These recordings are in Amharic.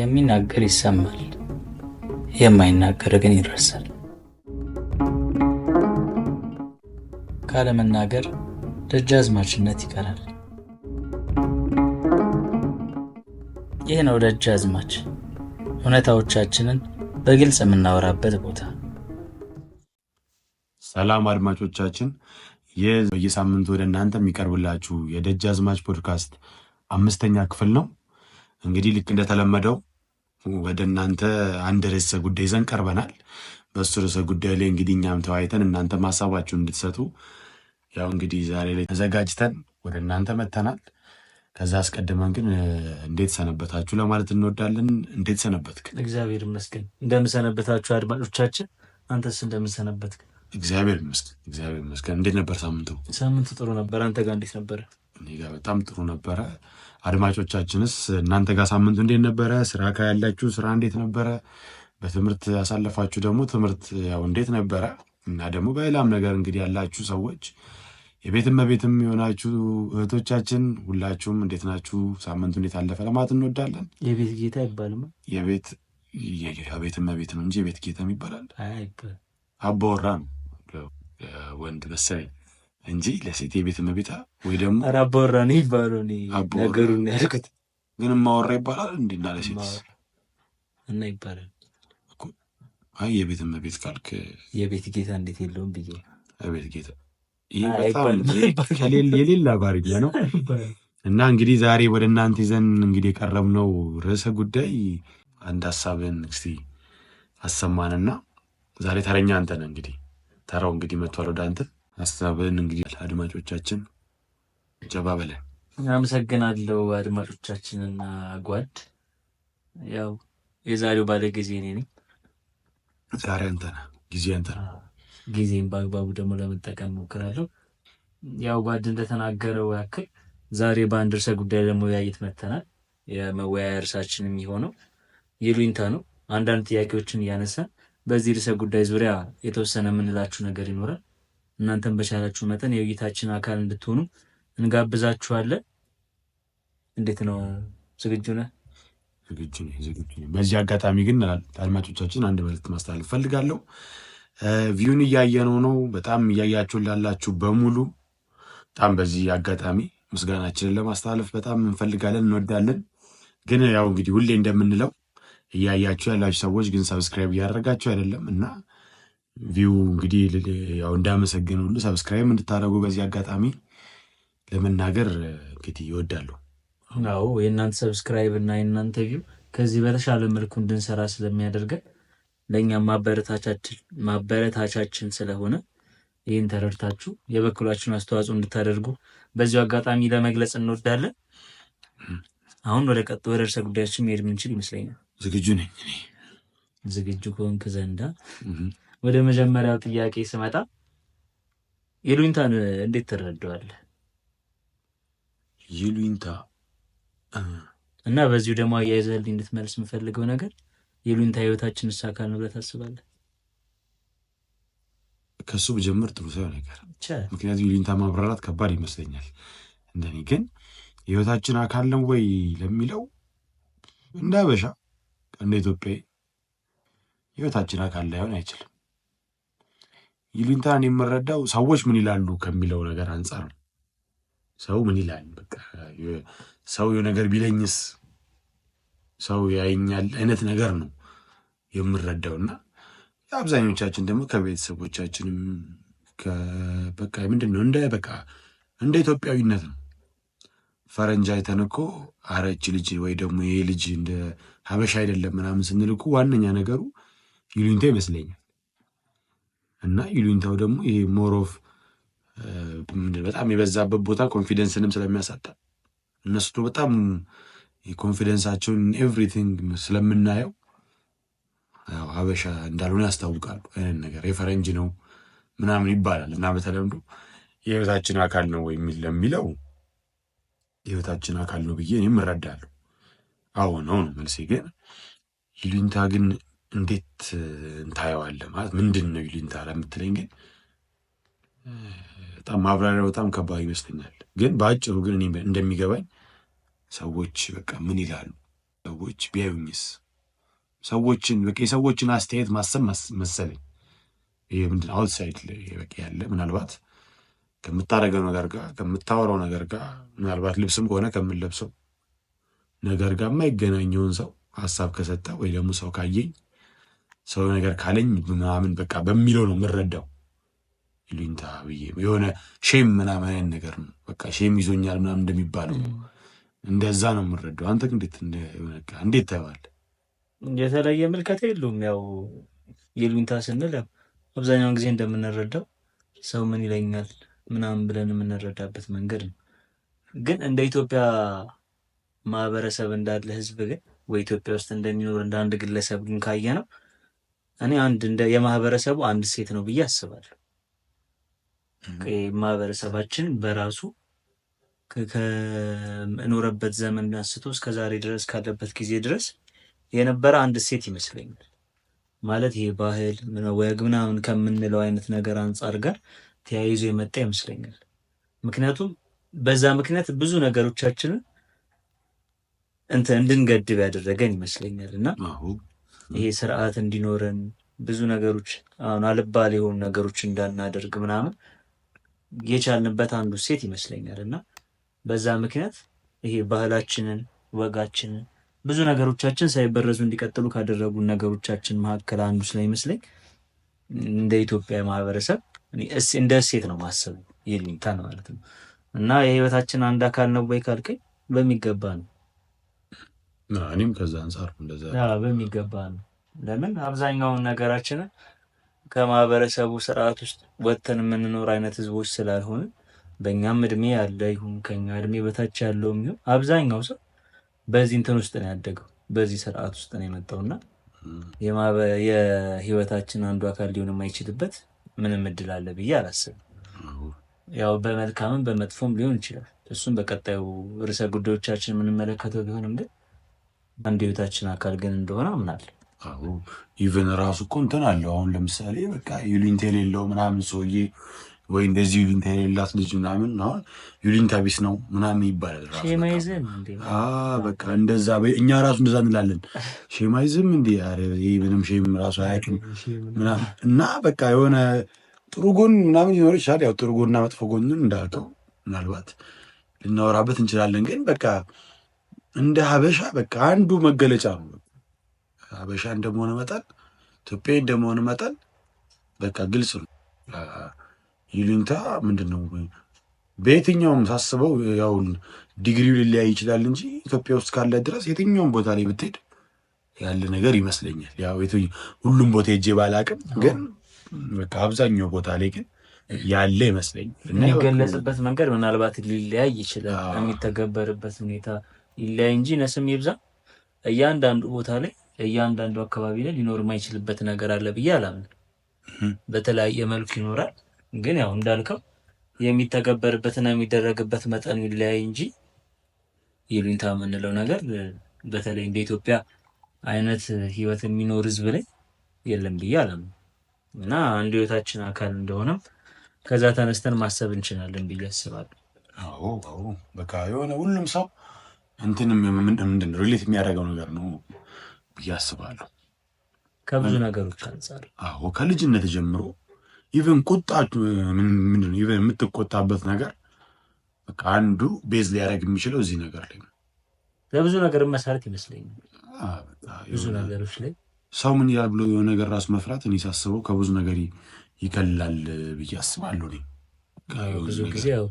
የሚናገር ይሰማል፣ የማይናገር ግን ይረሳል። ካለመናገር ደጃዝማችነት ይቀራል። ይህ ነው ደጃዝማች፣ እውነታዎቻችንን በግልጽ የምናወራበት ቦታ። ሰላም አድማጮቻችን፣ ይህ በየሳምንቱ ወደ እናንተ የሚቀርብላችሁ የደጃዝማች ፖድካስት 5ኛ ክፍል ነው። እንግዲህ ልክ እንደተለመደው ወደ እናንተ አንድ ርዕሰ ጉዳይ ይዘን ቀርበናል። በሱ ርዕሰ ጉዳይ ላይ እንግዲህ እኛም ተወያይተን እናንተ ሀሳባችሁን እንድትሰጡ ያው እንግዲህ ዛሬ ላይ ተዘጋጅተን ወደ እናንተ መጥተናል። ከዛ አስቀድመን ግን እንዴት ሰነበታችሁ ለማለት እንወዳለን። እንዴት ሰነበትክ? እግዚአብሔር ይመስገን። እንደምሰነበታችሁ አድማጮቻችን፣ አንተስ እንደምሰነበትክ? እግዚአብሔር ይመስገን። እንዴት ነበር ሳምንቱ? ሳምንቱ ጥሩ ነበር። አንተ ጋር እንዴት ነበረ? እኔ ጋር በጣም ጥሩ ነበረ። አድማጮቻችንስ እናንተ ጋር ሳምንቱ እንዴት ነበረ? ስራ ያላችሁ ስራ እንዴት ነበረ? በትምህርት ያሳለፋችሁ ደግሞ ትምህርት ያው እንዴት ነበረ? እና ደግሞ በሌላም ነገር እንግዲህ ያላችሁ ሰዎች የቤትም በቤትም የሆናችሁ እህቶቻችን ሁላችሁም እንዴት ናችሁ? ሳምንቱ እንዴት አለፈ ለማለት እንወዳለን። የቤት ጌታ ይባልማ። የቤትም በቤት ነው እንጂ የቤት ጌታ ይባላል አባወራ ነው ወንድ መሰለኝ እንጂ ለሴት የቤት እመቤታ ወይ ደግሞ አባወራ ነው ይባላል። ነገሩን ያልኩት ግን ማወራ ይባላል እንዴና ለሴት እና ይባላል። አይ የቤት እመቤት ካልክ የቤት ጌታ እንዴት የለውም ብዬ የቤት ጌታ ይሄ በጣም የሌላ ባሪያ ነው። እና እንግዲህ ዛሬ ወደ እናንተ ይዘን እንግዲህ የቀረብነው ርዕሰ ጉዳይ አንድ ሀሳብን እስቲ አሰማንና ዛሬ ተረኛ አንተ ነህ። እንግዲህ ተራው እንግዲህ መጥቷል ወደ አንተ። ሀሳብን እንግዲህ አድማጮቻችን ጀባ በለን። አመሰግናለሁ አድማጮቻችንና ጓድ። ያው የዛሬው ባለ ጊዜ እኔ ነኝ። ዛሬ አንተ ነህ፣ ጊዜ አንተ ነህ። ጊዜን በአግባቡ ደግሞ ለመጠቀም ሞክራለሁ። ያው ጓድ እንደተናገረው ያክል ዛሬ በአንድ ርዕሰ ጉዳይ ለመወያየት መጥተናል። የመወያያ ርዕሳችን የሚሆነው ይሉኝታ ነው። አንዳንድ ጥያቄዎችን እያነሳን በዚህ ርዕሰ ጉዳይ ዙሪያ የተወሰነ የምንላችሁ ነገር ይኖራል። እናንተም በቻላችሁ መጠን የውይይታችን አካል እንድትሆኑ እንጋብዛችኋለን። እንዴት ነው? ዝግጁ ነህ? ዝግጁ ነኝ። በዚህ አጋጣሚ ግን አድማጮቻችን አንድ መልዕክት ማስተላለፍ ፈልጋለሁ። ቪውን እያየነው ነው። በጣም እያያችሁን ላላችሁ በሙሉ በጣም በዚህ አጋጣሚ ምስጋናችንን ለማስተላለፍ በጣም እንፈልጋለን፣ እንወዳለን። ግን ያው እንግዲህ ሁሌ እንደምንለው እያያችሁ ያላችሁ ሰዎች ግን ሰብስክራይብ እያደረጋችሁ አይደለም እና ቪው እንግዲህ ያው እንዳመሰግን ሁሉ ሰብስክራይብ እንድታደርጉ በዚህ አጋጣሚ ለመናገር እንግዲህ ይወዳሉ። አዎ የእናንተ ሰብስክራይብ እና የእናንተ ቪው ከዚህ በተሻለ መልኩ እንድንሰራ ስለሚያደርገን ለእኛም ማበረታቻችን ስለሆነ ይህን ተረድታችሁ የበኩላችሁን አስተዋጽኦ እንድታደርጉ በዚሁ አጋጣሚ ለመግለጽ እንወዳለን። አሁን ወደ ርዕሰ ጉዳያችን መሄድ የምንችል ይመስለኛል። ዝግጁ ነኝ። ዝግጁ ከሆንክ ዘንዳ ወደ መጀመሪያው ጥያቄ ስመጣ ይሉኝታን እንዴት ትረዳዋለህ? ይሉኝታ እና በዚሁ ደግሞ አያይዘህልኝ እንድትመልስ የምፈልገው ነገር ይሉኝታ ህይወታችን አካል ነው ብለህ ታስባለህ? ከሱ ብጀምር ጥሩ ሳይሆን ነገር ምክንያቱም ይሉኝታ ማብራራት ከባድ ይመስለኛል። እንደኔ ግን የህይወታችን አካል ነው ወይ ለሚለው እንደ ሀበሻ እንደ ኢትዮጵያ ህይወታችን አካል ላይሆን አይችልም። ይሉኝታን የምረዳው ሰዎች ምን ይላሉ ከሚለው ነገር አንጻር ነው። ሰው ምን ይላል፣ በቃ ሰው ነገር ቢለኝስ፣ ሰው ያየኛል አይነት ነገር ነው የምረዳውና አብዛኞቻችን ደግሞ ከቤተሰቦቻችንም በቃ ምንድነው እንደ ኢትዮጵያዊነት ነው። ፈረንጅ አይተን እኮ አረች ልጅ ወይ ደግሞ ይሄ ልጅ እንደ ሀበሻ አይደለም ምናምን ስንል እኮ ዋነኛ ነገሩ ይሉኝታ ይመስለኛል። እና ይሉኝታው ደግሞ ይሄ ሞሮፍ በጣም የበዛበት ቦታ ኮንፊደንስንም ስለሚያሳጣ እነሱ በጣም የኮንፊደንሳቸውን ኤቭሪቲንግ ስለምናየው ያው ሀበሻ እንዳልሆነ ያስታውቃሉ። አይነት ነገር የፈረንጅ ነው ምናምን ይባላል። እና በተለምዶ የህይወታችን አካል ነው ወይ ለሚለው የህይወታችን አካል ነው ብዬ እኔም እረዳለሁ። አዎ ነው መልሴ። ግን ይሉኝታ ግን እንዴት እንታየዋለህ ማለት ምንድን ነው ይሉኝታ ለምትለኝ ግን በጣም ማብራሪያው በጣም ከባድ ይመስለኛል። ግን በአጭሩ ግን እኔ እንደሚገባኝ ሰዎች በቃ ምን ይላሉ ሰዎች ቢያዩኝስ? ሰዎችን በቃ የሰዎችን አስተያየት ማሰብ መሰለኝ። ይሄ ምንድን አውትሳይድ ላይ በቃ ያለ ምናልባት ከምታደርገው ነገር ጋር ከምታወራው ነገር ጋር ምናልባት ልብስም ከሆነ ከምንለብሰው ነገር ጋር የማይገናኘውን ሰው ሀሳብ ከሰጠ ወይ ደግሞ ሰው ካየኝ ሰው ነገር ካለኝ ምናምን በቃ በሚለው ነው የምረዳው። ይሉኝታ ብዬ የሆነ ሼም ምናምን አይነት ነገር ነው በቃ ሼም ይዞኛል ምናምን እንደሚባለው እንደዛ ነው የምረዳው። አንተ እንዴት ታየዋለህ? የተለየ ምልከታ የለውም። ያው ይሉኝታ ስንል አብዛኛውን ጊዜ እንደምንረዳው ሰው ምን ይለኛል ምናምን ብለን የምንረዳበት መንገድ ነው። ግን እንደ ኢትዮጵያ ማህበረሰብ እንዳለ ህዝብ ግን ወይ ኢትዮጵያ ውስጥ እንደሚኖር እንደ አንድ ግለሰብ ግን ካየ ነው እኔ እንደ የማህበረሰቡ አንድ ሴት ነው ብዬ አስባለሁ። ማህበረሰባችን በራሱ ከኖረበት ዘመን አንስቶ እስከ ዛሬ ድረስ ካለበት ጊዜ ድረስ የነበረ አንድ ሴት ይመስለኛል። ማለት ይሄ ባህል ወግ ምናምን ከምንለው አይነት ነገር አንጻር ጋር ተያይዞ የመጣ ይመስለኛል። ምክንያቱም በዛ ምክንያት ብዙ ነገሮቻችንን እንድንገድብ ያደረገን ይመስለኛል። እና ይሄ ስርዓት እንዲኖረን ብዙ ነገሮች አሁን አልባል የሆኑ ነገሮች እንዳናደርግ ምናምን የቻልንበት አንዱ ሴት ይመስለኛል። እና በዛ ምክንያት ይሄ ባህላችንን ወጋችንን ብዙ ነገሮቻችን ሳይበረዙ እንዲቀጥሉ ካደረጉ ነገሮቻችን መካከል አንዱ ስለሚመስለኝ እንደ ኢትዮጵያ ማህበረሰብ እንደ እሴት ነው ማሰብ ይሉኝታል ማለት ነው። እና የህይወታችን አንድ አካል ነው ወይ ካልከኝ በሚገባ ነው። እኔም ከዛ አንጻር እንደዛ በሚገባ ነው። ለምን አብዛኛውን ነገራችንን ከማህበረሰቡ ስርዓት ውስጥ ወጥተን የምንኖር አይነት ህዝቦች ስላልሆነ በእኛም እድሜ ያለ ይሁን ከኛ እድሜ በታች ያለውም ይሁን አብዛኛው ሰው በዚህ እንትን ውስጥ ነው ያደገው፣ በዚህ ስርዓት ውስጥ ነው የመጣውና የህይወታችን አንዱ አካል ሊሆን የማይችልበት ምንም እድል አለ ብዬ አላስብም። ያው በመልካምም በመጥፎም ሊሆን ይችላል። እሱም በቀጣዩ ርዕሰ ጉዳዮቻችን የምንመለከተው ቢሆንም ግን አንድ ህይወታችን አካል ግን እንደሆነ አምናለሁ። ኢቨን ራሱ እኮ እንትን አለው። አሁን ለምሳሌ በቃ ይሉኝታ የሌለው ምናምን ሰውዬ ወይ እንደዚህ ይሉኝታ የሌላት ልጅ ምናምን አሁን ይሉኝታ ቢስ ነው ምናምን ይባላል። በቃ እንደዛ እኛ ራሱ እንደዛ እንላለን። ሼማይዝም እንዲ ይህ ምንም ሼም ራሱ አያውቅም ምናምን እና በቃ የሆነ ጥሩ ጎን ምናምን ሊኖር ይችላል። ያው ጥሩ ጎንና መጥፎ ጎንን እንዳልከው ምናልባት ልናወራበት እንችላለን። ግን በቃ እንደ ሀበሻ በቃ አንዱ መገለጫ ነው። ሀበሻ እንደመሆነ መጠን ኢትዮጵያዊ እንደመሆነ መጠን በቃ ግልጽ ነው። ይሉኝታ ምንድን ነው? በየትኛውም ሳስበው ያው ዲግሪው ሊለያይ ይችላል እንጂ ኢትዮጵያ ውስጥ ካለ ድረስ የትኛውም ቦታ ላይ ብትሄድ ያለ ነገር ይመስለኛል። ያው ሁሉም ቦታ ሄጄ ባላቅም ግን በቃ አብዛኛው ቦታ ላይ ግን ያለ ይመስለኛል። የሚገለጽበት መንገድ ምናልባት ሊለያይ ይችላል። የሚተገበርበት ሁኔታ ይለያይ እንጂ ነስም ይብዛ እያንዳንዱ ቦታ ላይ እያንዳንዱ አካባቢ ላይ ሊኖር የማይችልበት ነገር አለ ብዬ አላምንም። በተለያየ መልኩ ይኖራል። ግን ያው እንዳልከው የሚተገበርበትና የሚደረግበት መጠን ይለያይ እንጂ ይሉኝታ የምንለው ነገር በተለይ እንደ ኢትዮጵያ አይነት ህይወት የሚኖር ህዝብ ላይ የለም ብዬ አላምንም። እና አንድ ህይወታችን አካል እንደሆነም ከዛ ተነስተን ማሰብ እንችላለን ብዬ አስባለሁ። አዎ በቃ የሆነ ሁሉም ሰው እንትንም ምንድን ነው ሪሌት የሚያደርገው ነገር ነው ብዬ አስባለሁ። ከብዙ ነገሮች አንጻር ከልጅነት ጀምሮ ኢቨን ቁጣ ምንድን ነው ኢቨን የምትቆጣበት ነገር በቃ አንዱ ቤዝ ሊያደርግ የሚችለው እዚህ ነገር ላይ ነው። ለብዙ ነገር መሰረት ይመስለኛል። ብዙ ነገሮች ላይ ሰው ምን ይላል ብሎ የሆነ ነገር ራሱ መፍራት እኔ ሳስበው ከብዙ ነገር ይቀላል ብዬ አስባለሁ። ብዙ ጊዜ ያው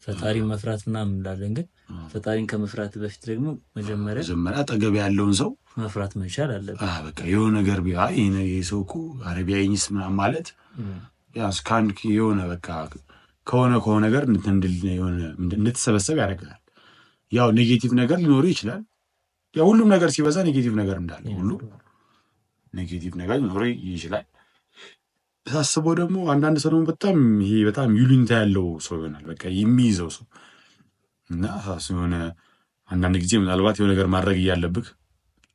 ፈጣሪ መፍራት ምናምን እንላለን፣ ግን ፈጣሪን ከመፍራት በፊት ደግሞ መጀመሪያ አጠገብ ያለውን ሰው መፍራት መቻል አለብን። በቃ የሆነ ነገር ይሄ ሰው እኮ አረቢያኝስ ምናምን ማለት እስካንድ የሆነ በቃ ከሆነ ነገር እንድትሰበሰብ ያደርጋል። ያው ኔጌቲቭ ነገር ሊኖሩ ይችላል። ያው ሁሉም ነገር ሲበዛ ኔጌቲቭ ነገር እንዳለ ሁሉ ኔጌቲቭ ነገር ሊኖሩ ይችላል። ሳስበው ደግሞ አንዳንድ ሰው ደግሞ በጣም ይሉኝታ ያለው ሰው ይሆናል። በቃ የሚይዘው ሰው እና የሆነ አንዳንድ ጊዜ ምናልባት የሆነ ነገር ማድረግ እያለብህ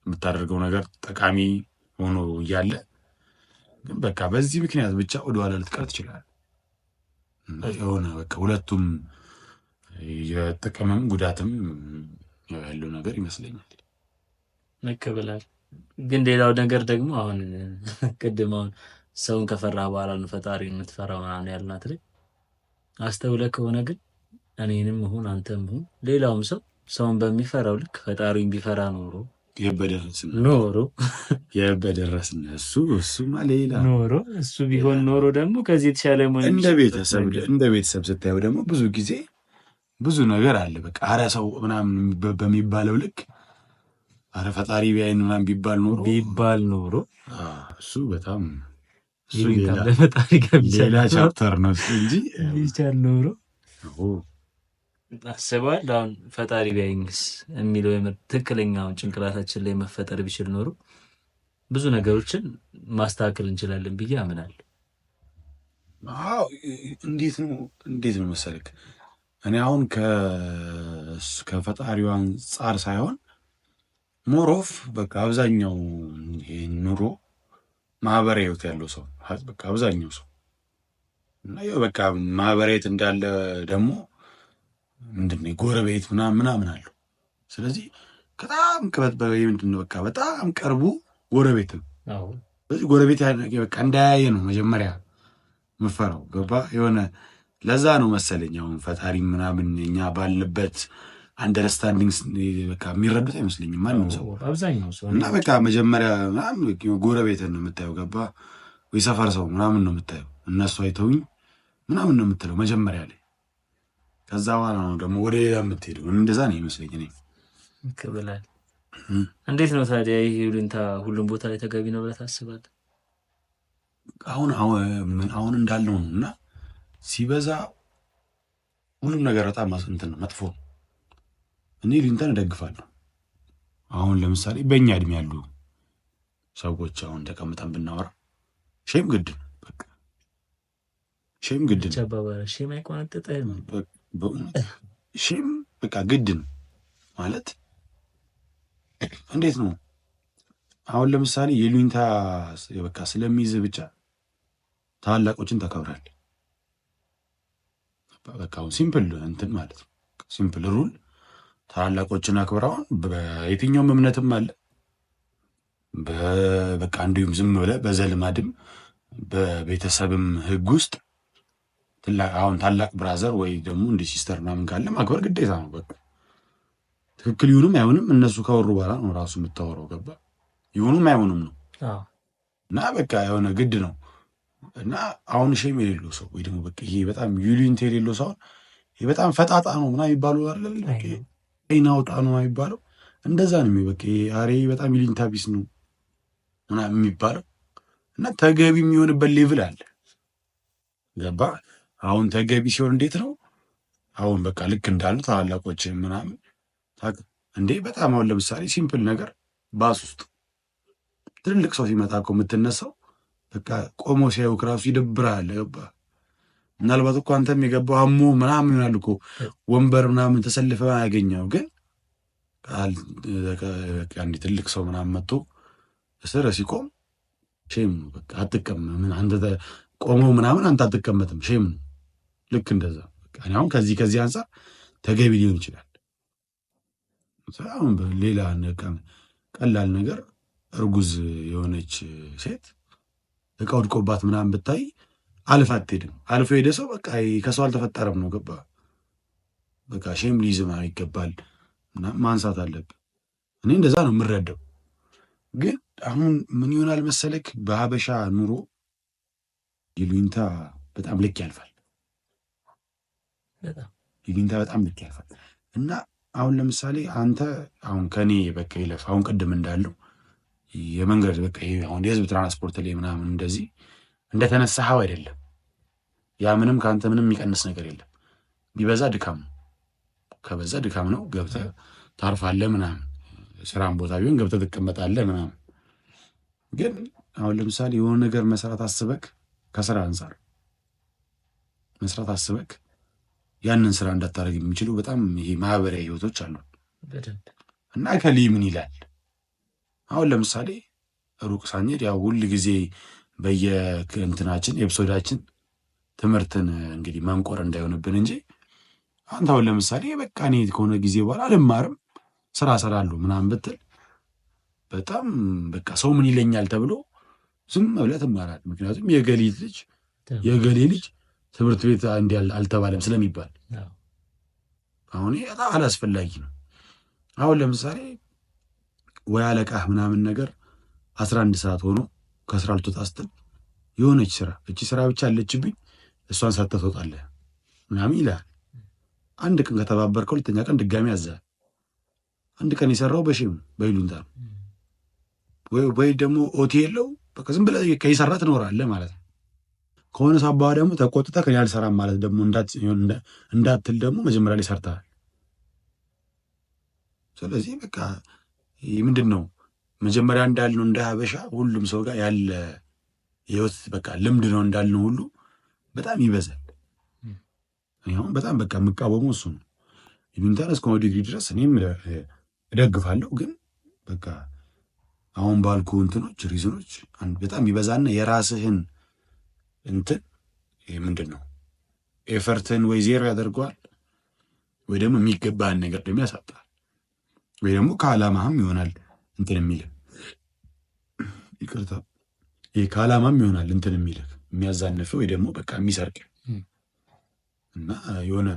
የምታደርገው ነገር ጠቃሚ ሆኖ እያለ ግን በቃ በዚህ ምክንያት ብቻ ወደኋላ ልትቀር ትችላለህ። የሆነ በቃ ሁለቱም የጥቅምም ጉዳትም ያለው ነገር ይመስለኛል። መቀበላል። ግን ሌላው ነገር ደግሞ አሁን ቅድም አሁን ሰውን ከፈራ በኋላ ነው ፈጣሪ የምትፈራው ምናምን ያልናት ላይ አስተውለህ ከሆነ ግን እኔንም ይሁን አንተም ይሁን ሌላውም ሰው ሰውን በሚፈራው ልክ ፈጣሪን ቢፈራ ኖሮ የበደረስን እሱማ ሌላ ኖሮ እሱ ቢሆን ኖሮ ደግሞ ከዚህ የተሻለ እንደ ቤተሰብ ስታየው ደግሞ ብዙ ጊዜ ብዙ ነገር አለ። በቃ አረ ሰው ምናምን በሚባለው ልክ አረ ፈጣሪ ቢያይን ምናምን ቢባል ኖሮ እሱ በጣም ሌላ ቻፕተር ነው እንጂ ቢቻል ኖሮ አስበዋል። አሁን ፈጣሪ ቢያይንስ የሚለው ትክክለኛውን ጭንቅላታችን ላይ መፈጠር ቢችል ኖሮ ብዙ ነገሮችን ማስተካከል እንችላለን ብዬ አምናለሁ። አዎ እንዴት ነው መሰለክ እኔ አሁን ከፈጣሪው አንጻር ሳይሆን ሞሮፍ በቃ አብዛኛው ኑሮ ማህበራዊ ህይወት ያለው ሰው በቃ አብዛኛው ሰው እና በቃ ማህበራዊ ህይወት እንዳለ ደግሞ ምንድነው ጎረቤት ምናምን አለው። ስለዚህ በጣም ምንድነው በቃ በጣም ቀርቡ ጎረቤት ነው። ስለዚህ ጎረቤት በቃ እንዳያየ ነው መጀመሪያ ምፈራው ገባ የሆነ ለዛ ነው መሰለኝ አሁን ፈጣሪ ምናምን እኛ ባልንበት አንደርስታንዲንግ በቃ የሚረዱት አይመስለኝም ማንም ሰው አብዛኛው ሰው እና በቃ መጀመሪያ ምናምን ጎረቤትን ነው የምታየው ገባ ወይ ሰፈር ሰው ምናምን ነው የምታየው እነሱ አይተውኝ ምናምን ነው የምትለው መጀመሪያ ላይ። ከዛ በኋላ ነው ደግሞ ወደ ሌላ የምትሄደው። እንደዛ ነው ይመስለኝ እኔ ይከበላል። እንዴት ነው ታዲያ ይሄ ሁሉንታ ሁሉም ቦታ ላይ ተገቢ ነው ብለህ ታስባለህ? አሁን እንዳለው ነው እና ሲበዛ ሁሉም ነገር በጣም እንትን ነው መጥፎ። እኔ ሊንተን እደግፋለሁ። አሁን ለምሳሌ በእኛ እድሜ ያሉ ሰዎች አሁን ተቀምጠን ብናወራ ሼም ግድ ነው በቃ ሼም ግድ ነው። ሼም አይቆነጥጥህም። ሼም በቃ ግድ ነው ማለት እንዴት ነው? አሁን ለምሳሌ የሉኝታ በቃ ስለሚይዝ ብቻ ታላቆችን ታከብራለህ። በቃ አሁን ሲምፕል እንትን ማለት ነው ሲምፕል ሩል ታላቆችን አክብረውን በየትኛውም እምነትም አለ በቃ እንዲሁም ዝም ብለህ በዘልማድም በቤተሰብም ህግ ውስጥ አሁን ታላቅ ብራዘር ወይ ደግሞ እንደ ሲስተር ምናምን ካለ ማክበር ግዴታ ነው። በቃ ትክክል ይሁንም አይሁንም እነሱ ካወሩ በኋላ ነው ራሱ የምታወራው ገባ ይሁንም አይሁንም ነው እና በቃ የሆነ ግድ ነው። እና አሁን ሼም የሌለው ሰው ወይ ደግሞ በቃ ይሄ በጣም ዩሊንት የሌለው ሰው ይሄ በጣም ፈጣጣ ነው ምናምን ይባሉ አይደል አይናውጣ ነው የሚባለው እንደዛ ነው በቃ አሬ በጣም ዩሊንታ ቢስ ነው ምናምን የሚባለው እና ተገቢ የሚሆንበት ሌቭል አለ ገባ። አሁን ተገቢ ሲሆን እንዴት ነው አሁን በቃ ልክ እንዳሉ ታላላቆች ምናምን እንዴ በጣም አሁን ለምሳሌ ሲምፕል ነገር ባስ ውስጥ ትልልቅ ሰው ሲመጣ እኮ የምትነሳው በቃ ቆሞ ሲያዩ ራሱ ይደብራል ገባ። ምናልባት እኮ አንተም የገባው አሞ ምናምን ይሆናል እኮ ወንበር ምናምን ተሰልፈ ያገኘው ግን አንድ ትልቅ ሰው ምናምን መጥቶ እስር ሲቆም ሼም ነው በቃ አትቀመም አንተ ቆመው ምናምን አንተ አትቀመጥም ሼም ነው። ልክ እንደዛ በቃ አሁን ከዚህ አንፃር ተገቢ ሊሆን ይችላል። አሁን ሌላ ቀላል ነገር እርጉዝ የሆነች ሴት እቃ ወድቆባት ምናምን ብታይ አልፋ አትሄድም። አልፎ ሄደ ሰው በቃ ከሰው አልተፈጠረም ነው ገባ በቃ ሼም ሊይዝም ይገባል ማንሳት አለብህ። እኔ እንደዛ ነው የምረዳው። ግን አሁን ምን ይሆናል መሰለክ በሀበሻ ኑሮ ይሉኝታ በጣም ልክ ያልፋል። ይሉኝታ በጣም ልክ ያልፋል እና አሁን ለምሳሌ አንተ አሁን ከኔ በቃ ይለፍ አሁን ቅድም እንዳለው የመንገድ በቃ ይሄ አሁን የህዝብ ትራንስፖርት ላይ ምናምን እንደዚህ እንደተነሳኸው አይደለም። ያ ምንም ከአንተ ምንም የሚቀንስ ነገር የለም። ቢበዛ ድካም ነው፣ ከበዛ ድካም ነው። ገብተህ ታርፋለህ ምናምን፣ ስራም ቦታ ቢሆን ገብተህ ትቀመጣለህ ምናምን። ግን አሁን ለምሳሌ የሆነ ነገር መስራት አስበክ ከስራ አንጻር መስራት አስበክ ያንን ስራ እንዳታደርግ የሚችሉ በጣም ይሄ ማህበራዊ ህይወቶች አሉ እና ከሊ ምን ይላል አሁን ለምሳሌ ሩቅ ሳንሄድ ያው ሁል ጊዜ በየእንትናችን ኤፒሶዳችን ትምህርትን እንግዲህ መንቆር እንዳይሆንብን እንጂ አንተ አሁን ለምሳሌ በቃ እኔ ከሆነ ጊዜ በኋላ አልማርም ስራ እሰራለሁ ምናምን ብትል በጣም በቃ ሰው ምን ይለኛል ተብሎ ዝም ብለህ ትማራለህ። ምክንያቱም የገሌ ልጅ ትምህርት ቤት እንዲህ አልተባለም ስለሚባል አሁን በጣም አላስፈላጊ ነው። አሁን ለምሳሌ ወይ አለቃህ ምናምን ነገር 11 ሰዓት ሆኖ ከስራ ልትወጣ ስትል የሆነች ስራ እቺ ስራ ብቻ አለችብኝ እሷን ሰርተህ ትወጣለህ ምናምን ይልሃል። አንድ ቀን ከተባበርከው ሁለተኛ ቀን ድጋሚ ያዛል። አንድ ቀን የሰራው በሼም በይሉንታ ነው ወይ ደግሞ ኦቲ የለው በቃ ዝም ብለህ ከይሰራ ትኖራለህ ማለት ነው። ከሆነ ሳባ ደግሞ ተቆጥተህ ከኔ አልሰራም ማለት ደግሞ እንዳትል ደግሞ መጀመሪያ ላይ ሰርተሃል። ስለዚህ በቃ ይህ ምንድን ነው መጀመሪያ እንዳልነው እንደ ሀበሻ ሁሉም ሰው ጋር ያለ ህይወት በቃ ልምድ ነው እንዳልነው ሁሉ በጣም ይበዛል። አሁን በጣም በቃ የምቃወመው እሱ ነው። ይሉኝታን እስከ ዲግሪ ድረስ እኔም እደግፋለሁ። ግን በቃ አሁን ባልኩ እንትኖች ሪዝኖች በጣም ይበዛና የራስህን እንትን ምንድን ነው ኤፈርትን ወይ ዜሮ ያደርገዋል ወይ ደግሞ የሚገባህን ነገር ደግሞ ያሳጣል ወይ ደግሞ ከዓላማህም ይሆናል እንትን የሚልህ ይቅርታ ከዓላማም ይሆናል እንትን የሚልህ የሚያዛንፍ ወይ ደግሞ በቃ የሚሰርቅ እና የሆነ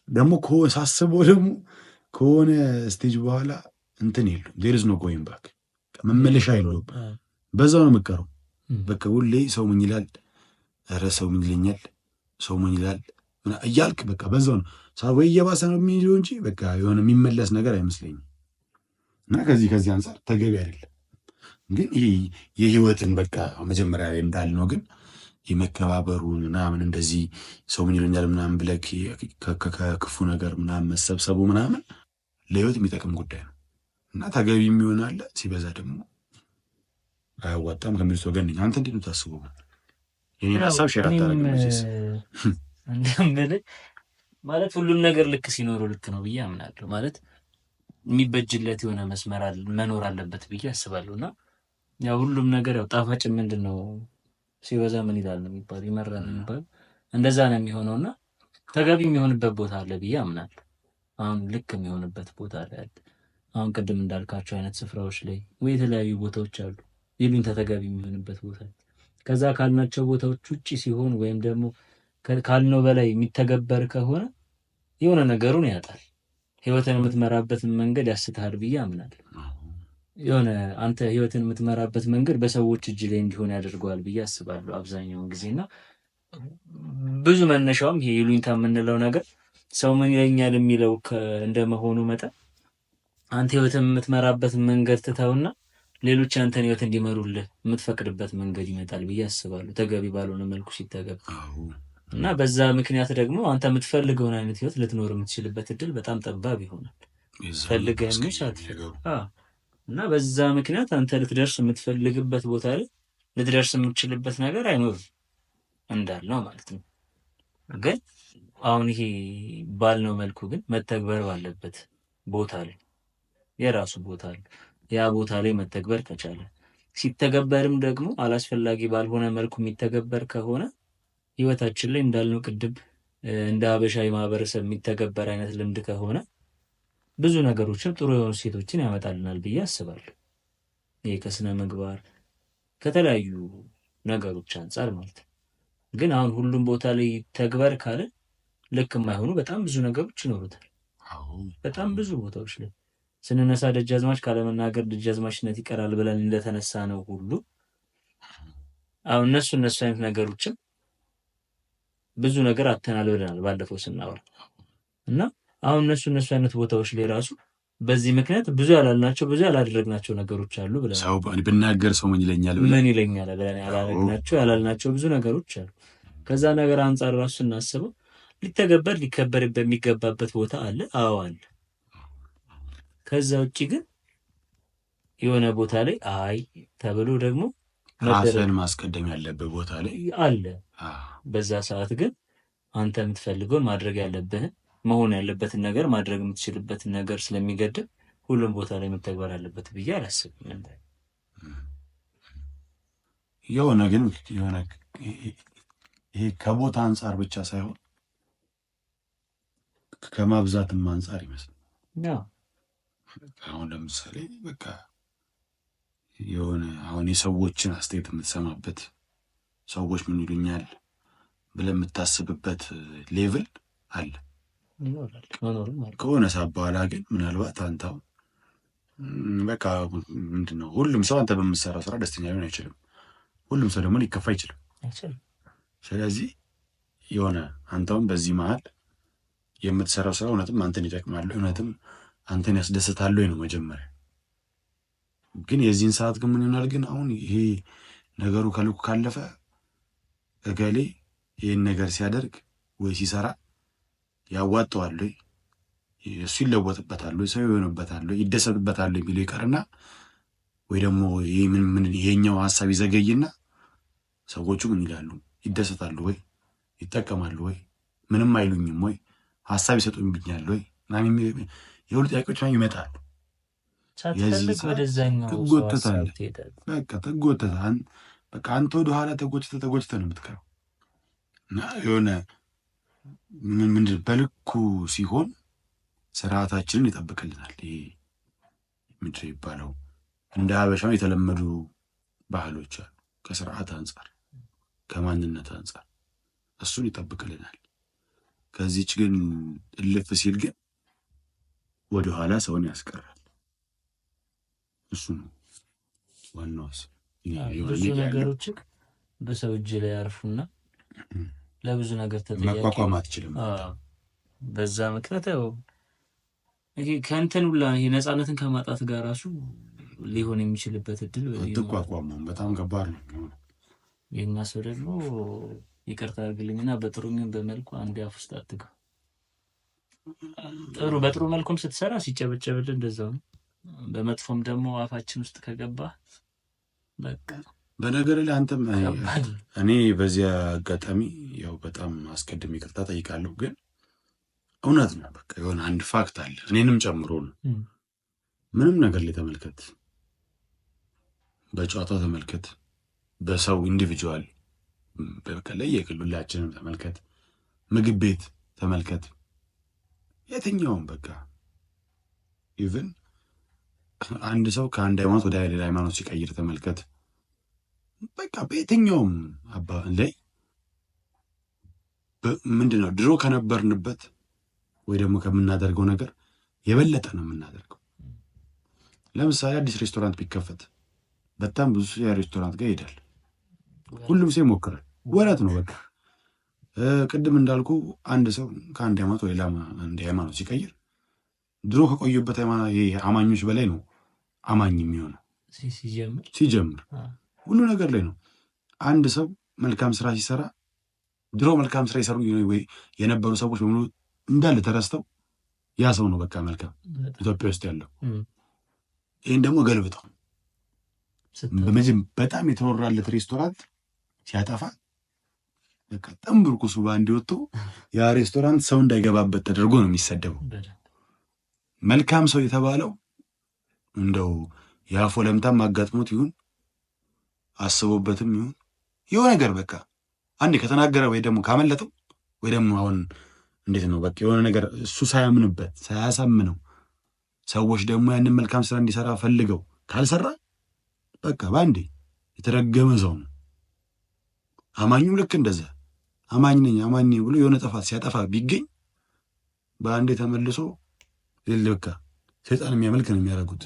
ደግሞ ሳስበው ደግሞ ከሆነ ስቴጅ በኋላ እንትን የለም ዜርዝ ነው ጎይም ባክ መመለሻ የለውም። በዛው ነው የምቀረው። በቃ ሁሌ ሰው ምን ይላል፣ ኧረ ሰው ምን ይለኛል፣ ሰው ምን ይላል እያልክ በቃ በዛው ነው ወይ እየባሰ ነው የሚሄደው እንጂ በቃ የሆነ የሚመለስ ነገር አይመስለኝም። እና ከዚህ አንጻር ተገቢ አይደለም። ግን ይህ የህይወትን በቃ መጀመሪያ ላይ እንዳልነው ግን የመከባበሩን ምናምን እንደዚህ ሰው ምን ይለኛል ምናምን ብለህ ከክፉ ነገር ምናምን መሰብሰቡ ምናምን ለህይወት የሚጠቅም ጉዳይ ነው እና ተገቢ የሚሆን አለ፣ ሲበዛ ደግሞ አያዋጣም ከሚሉት ወገን ነኝ። አንተ እንዴት ነው ታስበው? የኔን ሀሳብ ሼር አታደርግም ማለት ሁሉም ነገር ልክ ሲኖረው ልክ ነው ብዬ አምናለሁ። ማለት የሚበጅለት የሆነ መስመር መኖር አለበት ብዬ አስባለሁ። እና ያው ሁሉም ነገር ያው ጣፋጭ ምንድን ነው ሲበዛ ምን ይላል ነው የሚባል ይመራል ነው የሚባል እንደዛ ነው የሚሆነውና ተገቢ የሚሆንበት ቦታ አለ ብዬ አምናለሁ። አሁን ልክ የሚሆንበት ቦታ አለ። አሁን ቅድም እንዳልካቸው አይነት ስፍራዎች ላይ ወይ የተለያዩ ቦታዎች አሉ ይሉኝታ ተገቢ የሚሆንበት ቦታ። ከዛ ካልናቸው ቦታዎች ውጪ ሲሆን ወይም ደግሞ ካልነው በላይ የሚተገበር ከሆነ የሆነ ነገሩን ያጣል። ህይወትን የምትመራበትን መንገድ ያስተሃል ብዬ አምናለሁ። የሆነ አንተ ህይወትን የምትመራበት መንገድ በሰዎች እጅ ላይ እንዲሆን ያደርገዋል ብዬ አስባለሁ አብዛኛውን ጊዜና ብዙ መነሻውም ይሄ ይሉኝታ የምንለው ነገር ሰው ምን ይለኛል የሚለው እንደመሆኑ መጠን አንተ ህይወትን የምትመራበት መንገድ ትተውና ሌሎች አንተን ህይወት እንዲመሩልህ የምትፈቅድበት መንገድ ይመጣል ብዬ አስባለሁ፣ ተገቢ ባልሆነ መልኩ ሲተገበር እና በዛ ምክንያት ደግሞ አንተ የምትፈልገውን አይነት ህይወት ልትኖር የምትችልበት እድል በጣም ጠባብ ይሆናል። ፈልገህም እና በዛ ምክንያት አንተ ልትደርስ የምትፈልግበት ቦታ ላይ ልትደርስ የምትችልበት ነገር አይኖርም እንዳልነው ማለት ነው። ግን አሁን ይሄ ባልነው መልኩ ግን መተግበር ባለበት ቦታ ላይ የራሱ ቦታ አለ። ያ ቦታ ላይ መተግበር ከቻለ ሲተገበርም ደግሞ አላስፈላጊ ባልሆነ መልኩ የሚተገበር ከሆነ ህይወታችን ላይ እንዳልነው ቅድም እንደ ሀበሻዊ ማህበረሰብ የሚተገበር አይነት ልምድ ከሆነ ብዙ ነገሮችን ጥሩ የሆኑ ሴቶችን ያመጣልናል ብዬ አስባለሁ። ይሄ ከስነ ምግባር ከተለያዩ ነገሮች አንጻር ማለት ነው። ግን አሁን ሁሉም ቦታ ላይ ተግበር ካለ ልክ የማይሆኑ በጣም ብዙ ነገሮች ይኖሩታል። በጣም ብዙ ቦታዎች ላይ ስንነሳ ደጃዝማች ካለመናገር ደጃዝማችነት ይቀራል ብለን እንደተነሳ ነው ሁሉ አሁን እነሱ አይነት ነገሮችም ብዙ ነገር አተናል ብለናል ባለፈው ስናወራ እና አሁን እነሱ አይነት ቦታዎች ላይ ራሱ በዚህ ምክንያት ብዙ ያላደረግናቸው ነገሮች አሉ ብለናል። ሰው ብናገር ሰው ምን ይለኛል ብለን ያላልናቸው ብዙ ነገሮች አሉ። ከዛ ነገር አንጻር ራሱ ስናስበው ሊከበር በሚገባበት ቦታ አለ። አዎ አለ። ከዛ ውጪ ግን የሆነ ቦታ ላይ አይ ተብሎ ደግሞ ራስን ማስቀደም ያለበት ቦታ ላይ አለ። በዛ ሰዓት ግን አንተ የምትፈልገውን ማድረግ ያለብህን መሆን ያለበትን ነገር ማድረግ የምትችልበትን ነገር ስለሚገድብ ሁሉም ቦታ ላይ መተግበር አለበት ብዬ አላስብም። የሆነ ግን ይሄ ከቦታ አንጻር ብቻ ሳይሆን ከማብዛትም አንጻር ይመስላል። አሁን ለምሳሌ በቃ የሆነ አሁን የሰዎችን አስተያየት የምትሰማበት ሰዎች ምን ይሉኛል ብለህ የምታስብበት ሌቭል አለ ከሆነ ሰዓት በኋላ ግን ምናልባት አንተው በቃ ምንድን ነው ሁሉም ሰው አንተ በምትሰራው ስራ ደስተኛ ሊሆን አይችልም። ሁሉም ሰው ደግሞ ሊከፋ አይችልም። ስለዚህ የሆነ አንተውም በዚህ መሀል የምትሰራው ስራ እውነትም አንተን ይጠቅማል፣ እውነትም አንተን ያስደስታል ወይ ነው መጀመሪያ። ግን የዚህን ሰዓት ግን ምን ይሆናል ግን አሁን ይሄ ነገሩ ከልኩ ካለፈ እገሌ ይህን ነገር ሲያደርግ ወይ ሲሰራ ያዋጠዋል ወይ እሱ ይለወጥበታል ወይ ሰው ይሆንበታል ወይ ይደሰትበታል የሚለው ይቀርና ወይ ደግሞ ይሄኛው ሀሳብ ይዘገይና ሰዎቹ ምን ይላሉ? ይደሰታሉ ወይ ይጠቀማሉ ወይ ምንም አይሉኝም ወይ ሀሳብ ይሰጡኝብኛል ወይ የሁሉ ጥያቄዎች ይመጣሉ። ሳትፈልግ ወደዛኛው ትጎተታለህ። በቃ ትጎተታለህ። በቃ አንተ ወደኋላ ተጎትተህ ነው የምትቀረው። እና የሆነ ምንድን በልኩ ሲሆን ስርዓታችንን ይጠብቅልናል። ይሄ ምንድን ይባለው እንደ ሀበሻው የተለመዱ ባህሎች አሉ። ከስርዓት አንጻር ከማንነት አንጻር እሱን ይጠብቅልናል። ከዚች ግን እልፍ ሲል ግን ወደኋላ ሰውን ያስቀራል። እሱ ነው ዋናው። ብዙ ነገሮችን በሰው እጅ ላይ ያርፉና ለብዙ ነገር ተጠያቂ መቋቋም አትችልም። በዛ ምክንያት ያው ከእንትን ሁላ ይሄ ነፃነትን ከማጣት ጋር ራሱ ሊሆን የሚችልበት እድል አትቋቋሙም። በጣም ከባድ ነው። የእኛ ሰው ደግሞ ይቅርታ አድርግልኝና በጥሩኝም በመልኩ አንድ አፍ ውስጥ አትግባ። በጥሩ መልኩም ስትሰራ ሲጨበጨብልህ እንደዛው ነው። በመጥፎም ደግሞ አፋችን ውስጥ ከገባ በቃ በነገር ላይ አንተም እኔ በዚያ አጋጣሚ ያው በጣም አስቀድሜ ይቅርታ ጠይቃለሁ። ግን እውነት ነው በቃ የሆነ አንድ ፋክት አለ እኔንም ጨምሮ ነው። ምንም ነገር ላይ ተመልከት፣ በጨዋታው ተመልከት፣ በሰው ኢንዲቪጁዋል በቃ ለየግላችንም ተመልከት፣ ምግብ ቤት ተመልከት፣ የትኛውም በቃ ኢቭን አንድ ሰው ከአንድ ሃይማኖት ወደ ሌላ ሃይማኖት ሲቀይር ተመልከት። በቃ በየትኛውም አባ ላይ ምንድን ነው ድሮ ከነበርንበት ወይ ደግሞ ከምናደርገው ነገር የበለጠ ነው የምናደርገው። ለምሳሌ አዲስ ሬስቶራንት ቢከፈት በጣም ብዙ ሰው ሬስቶራንት ጋር ይሄዳል። ሁሉም ሰው ይሞክራል። ወረት ነው በቃ። ቅድም እንዳልኩ አንድ ሰው ከአንድ ሃይማኖት ወይ ሌላ ሃይማኖት ሲቀይር ድሮ ከቆዩበት አማኞች በላይ ነው አማኝ የሚሆነው ሲጀምር ሁሉ ነገር ላይ ነው። አንድ ሰው መልካም ስራ ሲሰራ ድሮ መልካም ስራ ይሰሩ የነበሩ ሰዎች በሙሉ እንዳለ ተረስተው ያ ሰው ነው በቃ መልካም ኢትዮጵያ ውስጥ ያለው። ይህን ደግሞ ገልብጠው በጣም የተወራለት ሬስቶራንት ሲያጠፋ በቃ ጠንብርኩሱ ባንድ ወጥቶ ያ ሬስቶራንት ሰው እንዳይገባበት ተደርጎ ነው የሚሰደበው። መልካም ሰው የተባለው እንደው የአፎ ለምታም አጋጥሞት ይሁን አስቦበትም ይሁን የሆነ ነገር በቃ አንዴ ከተናገረ ወይ ደግሞ ካመለጠው ወይ ደግሞ አሁን እንዴት ነው በቃ የሆነ ነገር እሱ ሳያምንበት ሳያሳምነው ሰዎች ደግሞ ያንን መልካም ስራ እንዲሰራ ፈልገው ካልሰራ በቃ ባንዴ የተረገመ ሰው ነው። አማኙም ልክ እንደዛ አማኝ ነኝ ብሎ የሆነ ጥፋት ሲያጠፋ ቢገኝ በአንዴ ተመልሶ በቃ ሰይጣን የሚያመልክ ነው የሚያደርጉት።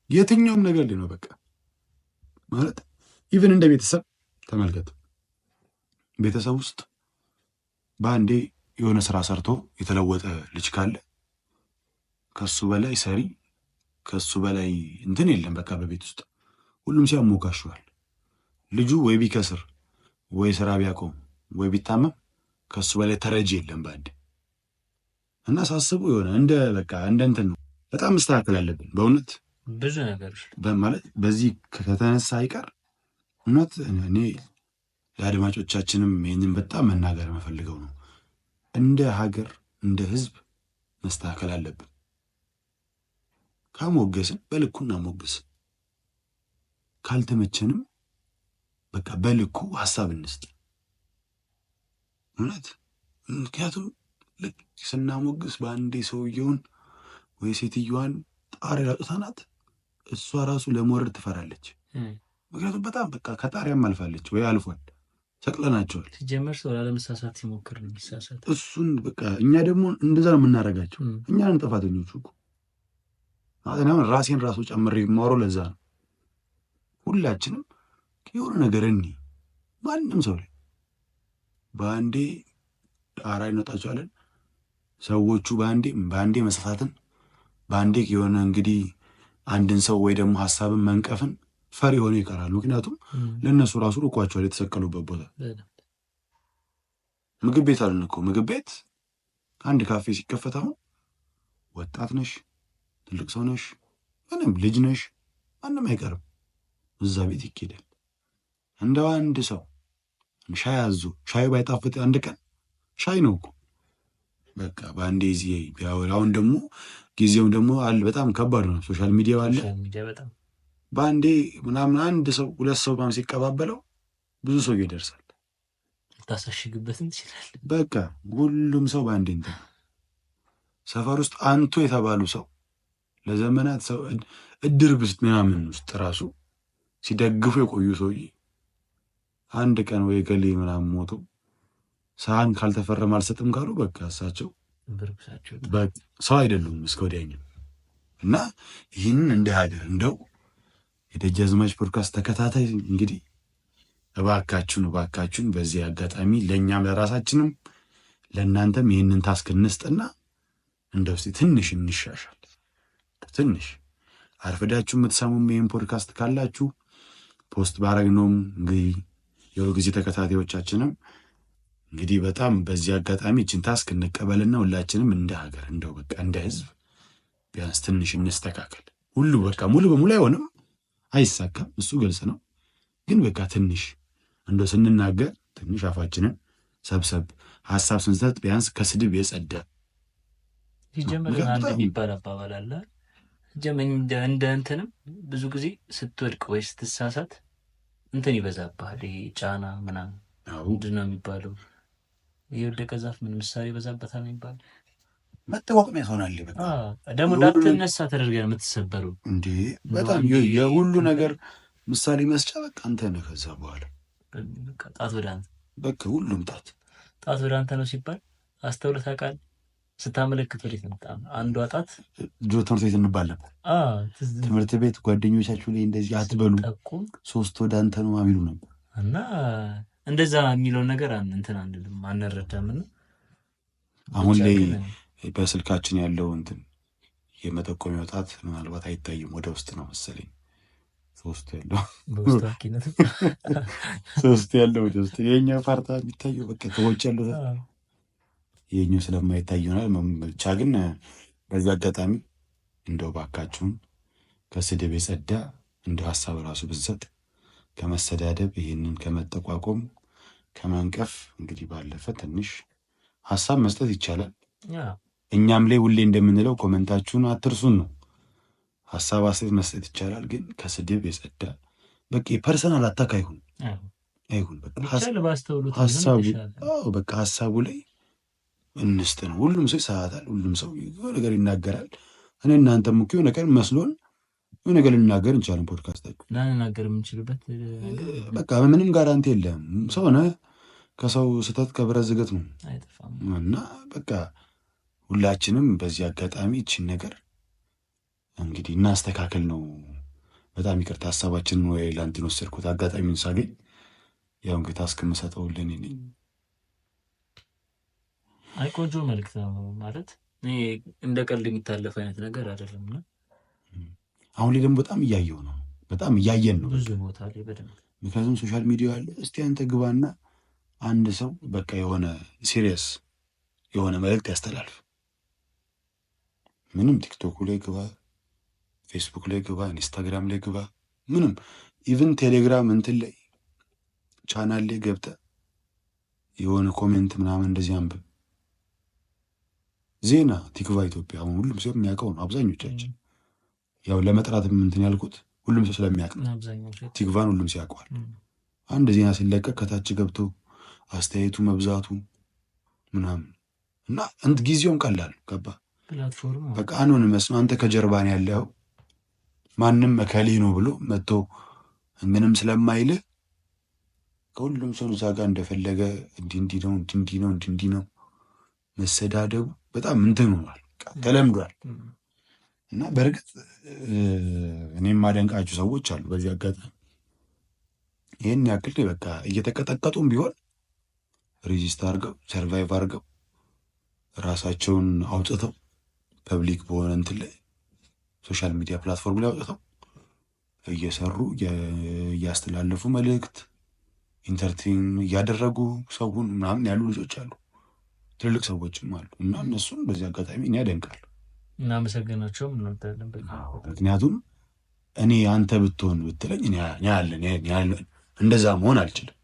የትኛውም ነገር ላይ ነው በቃ ማለት ኢቭን እንደ ቤተሰብ ተመልከት። ቤተሰብ ውስጥ በአንዴ የሆነ ስራ ሰርቶ የተለወጠ ልጅ ካለ ከሱ በላይ ሰሪ ከሱ በላይ እንትን የለም። በቃ በቤት ውስጥ ሁሉም ሲያሞካሸዋል። ልጁ ወይ ቢከስር ወይ ስራ ቢያቆም ወይ ቢታመም ከሱ በላይ ተረጂ የለም በአንድ እና ሳስቡ የሆነ እንደ በቃ እንደ እንትን ነው። በጣም መስተካከል አለብን በእውነት ብዙ ነገር ማለት በዚህ ከተነሳ አይቀር እውነት እኔ ለአድማጮቻችንም ይህንን በጣም መናገር የምፈልገው ነው። እንደ ሀገር እንደ ህዝብ መስተካከል አለብን። ካሞገስን በልኩ እናሞግስ፣ ካልተመቸንም በቃ በልኩ ሀሳብ እንስጥ እውነት። ምክንያቱም ልክ ስናሞግስ በአንዴ ሰውየውን ወይ ሴትዮዋን ጣር ያጡታናት እሷ ራሱ ለመውረድ ትፈራለች። ምክንያቱም በጣም በቃ ከጣሪያም አልፋለች ወይ አልፏል፣ ሰቅለናቸዋል። ሲጀመር ሰው ላለመሳሳት ሲሞክር ነው የሚሳሳት። እሱን በቃ እኛ ደግሞ እንደዛ ነው የምናደርጋቸው። እኛን ጥፋተኞቹ እኮ አሁን ራሴን ራሱ ጨምሬ የማወራው ለዛ ነው። ሁላችንም የሆነ ነገር ማንም ሰው ላይ በአንዴ ጣራ እንወጣቸዋለን። ሰዎቹ በአንዴ መሳሳትን በአንዴ የሆነ እንግዲህ አንድን ሰው ወይ ደግሞ ሀሳብን መንቀፍን ፈሪ ሆኖ ይቀራሉ። ምክንያቱም ለእነሱ ራሱ ርቋቸዋል የተሰቀሉበት ቦታ። ምግብ ቤት አለን እኮ ምግብ ቤት አንድ ካፌ ሲከፈት አሁን ወጣት ነሽ፣ ትልቅ ሰው ነሽ፣ ምንም ልጅ ነሽ፣ ማንም አይቀርም እዛ ቤት ይኬዳል። እንደው አንድ ሰው ሻይ አዞ ሻዩ ባይጣፍጥ አንድ ቀን ሻይ ነው እኮ በቃ በአንዴ ዚህ ቢያወራ። አሁን ደግሞ ጊዜውም ደግሞ አለ በጣም ከባድ ነው። ሶሻል ሚዲያ አለ በአንዴ ምናምን አንድ ሰው ሁለት ሰው ምናምን ሲቀባበለው ብዙ ሰው ይደርሳል። ልታሳሽግበትም ትችላል። በቃ ሁሉም ሰው በአንዴ እንትን ሰፈር ውስጥ አንቱ የተባሉ ሰው ለዘመናት ሰው እድር ብስት ምናምን ውስጥ ራሱ ሲደግፉ የቆዩ ሰውዬ አንድ ቀን ወይ ገሌ ምናምን ሞቶ ሳህን ካልተፈረመ አልሰጥም ካሉ በቃ እሳቸው ሰው አይደሉም እስከ ወዲያኛው። እና ይህንን እንደ ሀገር እንደው የደጃዝማች ፖድካስት ተከታታይ እንግዲህ እባካችሁን በዚህ አጋጣሚ ለእኛም ለራሳችንም ለእናንተም ይህንን ታስክ እንስጥና እንደው እስኪ ትንሽ እንሻሻል። ትንሽ አርፍዳችሁ የምትሰሙም ይህን ፖድካስት ካላችሁ ፖስት ባረግነውም እንግዲህ የሁሉ ጊዜ ተከታታዮቻችንም እንግዲህ በጣም በዚህ አጋጣሚ እችን ታስክ እንቀበልና ሁላችንም እንደ ሀገር እንደው በቃ እንደ ህዝብ ቢያንስ ትንሽ እንስተካከል። ሁሉ በቃ ሙሉ በሙሉ አይሆንም፣ አይሳካም፣ እሱ ግልጽ ነው። ግን በቃ ትንሽ እንደው ስንናገር ትንሽ አፋችንን ሰብሰብ፣ ሀሳብ ስንሰጥ ቢያንስ ከስድብ የጸዳ ሲጀምር አንድ የሚባል አባባል አለ። እንደ እንትንም ብዙ ጊዜ ስትወድቅ ወይ ስትሳሳት እንትን ይበዛብሃል፣ ይሄ ጫና ምናምን ምንድን ነው የሚባለው? የወደቀ ዛፍ ምን ምሳሌ ይበዛበታል የሚባለው? መጠቋቋሚያ ትሆናለህ። በቃ ደግሞ እንዳትነሳ ተደርገህ ነው የምትሰበረው። እንዴ በጣም የሁሉ ነገር ምሳሌ መስጫ በቃ አንተ ነህ። ከዛ በኋላ ጣት ወደ አንተ በቃ ሁሉም ጣት ወደ አንተ ነው ሲባል አስተውለህ ታውቃለህ? ስታመለክት ወዴት ነው? አንዷ ጣት ድሮ ትምህርት ቤት እንባል ነበር። ትምህርት ቤት ጓደኞቻችሁ ላይ እንደዚህ አትበሉ፣ ሶስት ወደ አንተ ነው የሚሉ ነበር። እና እንደዛ የሚለውን ነገር እንትን አንልም አንረዳም። እና አሁን ላይ በስልካችን ያለው እንትን የመጠቆሚያው ጣት ምናልባት አይታይም፣ ወደ ውስጥ ነው መሰለኝ። ሶስት ያለው ወደ ውስጥ የኛው ፓርታ የሚታየው በቃ ከውጭ ያለው የኛው ስለማይታይ ይሆናል። ብቻ ግን በዚህ አጋጣሚ እንደው ባካችሁን ከስድብ የጸዳ እንደ ሀሳብ ራሱ ብንሰጥ ከመሰዳደብ ይህንን ከመጠቋቆም ከመንቀፍ እንግዲህ ባለፈ ትንሽ ሀሳብ መስጠት ይቻላል። እኛም ላይ ሁሌ እንደምንለው ኮመንታችሁን አትርሱን ነው። ሀሳብ አስተያየት መስጠት ይቻላል፣ ግን ከስድብ የጸዳ በቃ የፐርሰናል አታክ አይሁን። በቃ ሀሳቡ ላይ እንስጥ ነው። ሁሉም ሰው ይሳሳታል፣ ሁሉም ሰው ነገር ይናገራል። እኔ እናንተም እኮ የሆነ ቀን መስሎን የሆነ ነገር ልናገር እንችላለን። ፖድካስታችሁ ላንናገር የምንችልበት በቃ ምንም ጋራንቲ የለም። ሰው ነህ፣ ከሰው ስህተት ከብረት ዝገት ነው እና በቃ ሁላችንም በዚህ አጋጣሚ ይችን ነገር እንግዲህ እናስተካከል ነው። በጣም ይቅርታ ሀሳባችንን ወይ ላንቲን ወሰድኩት አጋጣሚውን ሳገኝ ያው እንግዲህ ታስከምሰጠው ለኔ ነኝ። አይ ቆንጆ መልዕክት ነው ማለት እንደ ቀልድ የሚታለፍ አይነት ነገር አይደለም። እና አሁን ላይ ደግሞ በጣም እያየው ነው፣ በጣም እያየን ነው ብዙ ቦታ ላይ በደንብ። ምክንያቱም ሶሻል ሚዲያ አለ። እስቲ አንተ ግባና አንድ ሰው በቃ የሆነ ሲሪየስ የሆነ መልዕክት ያስተላልፍ። ምንም ቲክቶክ ላይ ግባ፣ ፌስቡክ ላይ ግባ፣ ኢንስታግራም ላይ ግባ፣ ምንም ኢቭን ቴሌግራም እንትን ላይ ቻናል ላይ ገብተህ የሆነ ኮሜንት ምናምን እንደዚህ አንብብ። ዜና ቲክቫ ኢትዮጵያ አሁን ሁሉም ሰው የሚያውቀው ነው። አብዛኞቻችን ያው ለመጥራት እንትን ያልኩት ሁሉም ሰው ስለሚያውቅ ነው። ቲክቫን ሁሉም ሰው ያውቀዋል። አንድ ዜና ሲለቀቅ ከታች ገብቶ አስተያየቱ መብዛቱ ምናምን እና ጊዜውም ቀላል ገባ። በቃ አንሆንመስ ነው። አንተ ከጀርባን ያለው ማንም እከሌ ነው ብሎ መጥቶ ምንም ስለማይልህ ከሁሉም ሰው እዛ ጋር እንደፈለገ እንዲህ ነው እንዲህ ነው መሰዳደቡ በጣም እንትን ሆኗል፣ ተለምዷል። እና በእርግጥ እኔም ማደንቃችሁ ሰዎች አሉ በዚህ አጋጣሚ ይህን ያክል በቃ እየተቀጠቀጡም ቢሆን ሬዚስት አድርገው ሰርቫይቭ አድርገው ራሳቸውን አውጥተው ፐብሊክ በሆነ እንትን ላይ ሶሻል ሚዲያ ፕላትፎርም ላይ አውጥተው እየሰሩ እያስተላለፉ መልእክት ኢንተርቴን እያደረጉ ሰውን ምናምን ያሉ ልጆች አሉ፣ ትልልቅ ሰዎችም አሉ። እና እነሱን በዚህ አጋጣሚ እኔ ያደንቃሉ፣ እናመሰግናቸውም እንወዳለን። ምክንያቱም እኔ አንተ ብትሆን ብትለኝ እንደዛ መሆን አልችልም፣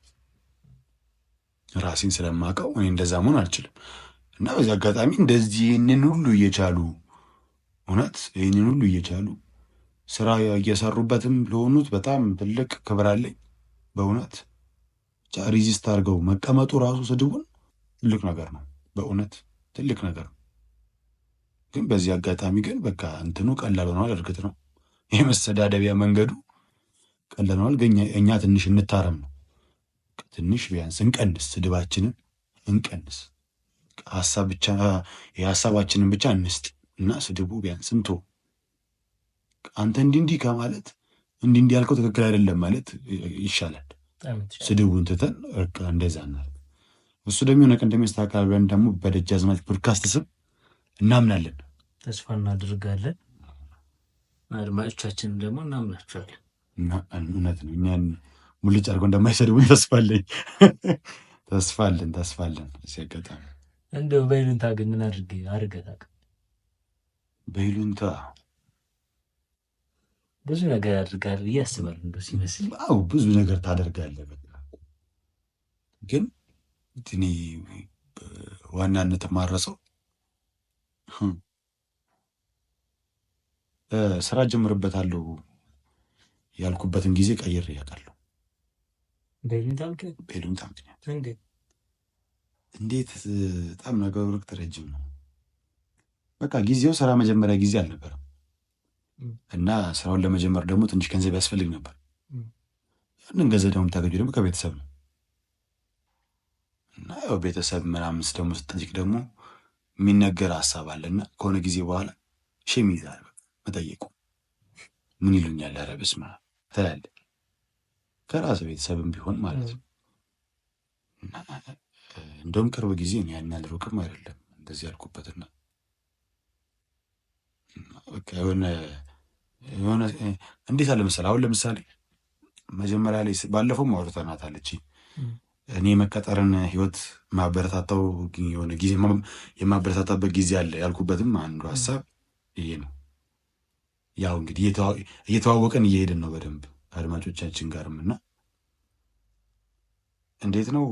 ራሴን ስለማውቀው እኔ እንደዛ መሆን አልችልም። እና በዚህ አጋጣሚ እንደዚህ ይህንን ሁሉ እየቻሉ እውነት ይህንን ሁሉ እየቻሉ ስራ እየሰሩበትም ለሆኑት በጣም ትልቅ ክብር አለኝ በእውነት። ሪዚስት አድርገው መቀመጡ ራሱ ስድቡን ትልቅ ነገር ነው፣ በእውነት ትልቅ ነገር ነው። ግን በዚህ አጋጣሚ ግን በቃ እንትኑ ቀላል ሆነዋል። እርግጥ ነው ይህ መሰዳደቢያ መንገዱ ቀላል ሆነዋል። ግን እኛ ትንሽ እንታረም ነው፣ ትንሽ ቢያንስ እንቀንስ፣ ስድባችንን እንቀንስ፣ የሀሳባችንን ብቻ እንስጥ እና ስድቡ ቢያንስ እንቶ አንተ እንዲህ ከማለት እንዲህ ያልከው ትክክል አይደለም ማለት ይሻላል። ስድቡን ትተን በቃ እንደዛ እናድርግ። እሱ ደግሞ የሆነ ቀን እንደሚስተካከል ብለን ደግሞ በደጃዝማች ፖድካስት ስም እናምናለን፣ ተስፋ እናድርጋለን። አድማጮቻችንም ደግሞ እናምናቸዋለን። እውነት ነው። እኛን ሙልጭ አድርገው እንደማይሰድቡን ተስፋ አለን። ሲያጋጣሚ እንደው በይሉንታ ግን ምን አድርገህ በይሉንታ ብዙ ነገር ያደርጋል ብዬ አስባለሁ። እንደው ሲመስል ብዙ ነገር ታደርጋለህ። በቃ ግን እኔ ዋናነት ማረሰው ስራ ጀምርበታለሁ ያልኩበትን ጊዜ ቀይሬ ያውቃለሁ። በይሉንታ ምክንያት እንዴት በጣም ነገሩ ርቅት ረጅም ነው። በቃ ጊዜው ስራ መጀመሪያ ጊዜ አልነበረም እና ስራውን ለመጀመር ደግሞ ትንሽ ገንዘብ ያስፈልግ ነበር። ያንን ገንዘብ ደግሞ የምታገኙ ደግሞ ከቤተሰብ ነው እና ያው ቤተሰብ ምናምን ደግሞ ስትጠይቅ ደግሞ የሚነገር ሀሳብ አለና ከሆነ ጊዜ በኋላ ሼም ይዛል መጠየቁ። ምን ይሉኛል ኧረ በስመ አብ ትላለህ፣ ከራስ ቤተሰብም ቢሆን ማለት ነው። እና እንደውም ቅርብ ጊዜ ያን ያህል ሩቅም አይደለም እንደዚህ ያልኩበትና በቃ የሆነ እንዴት አለ መሰለህ፣ አሁን ለምሳሌ መጀመሪያ ላይ ባለፈው አውርተናታል እቺ እኔ መቀጠርን ህይወት ማበረታታው የሆነ ጊዜ የማበረታታበት ጊዜ አለ ያልኩበትም አንዱ ሀሳብ ይሄ ነው። ያው እንግዲህ እየተዋወቀን እየሄድን ነው በደንብ አድማጮቻችን ጋርም እና እንዴት ነው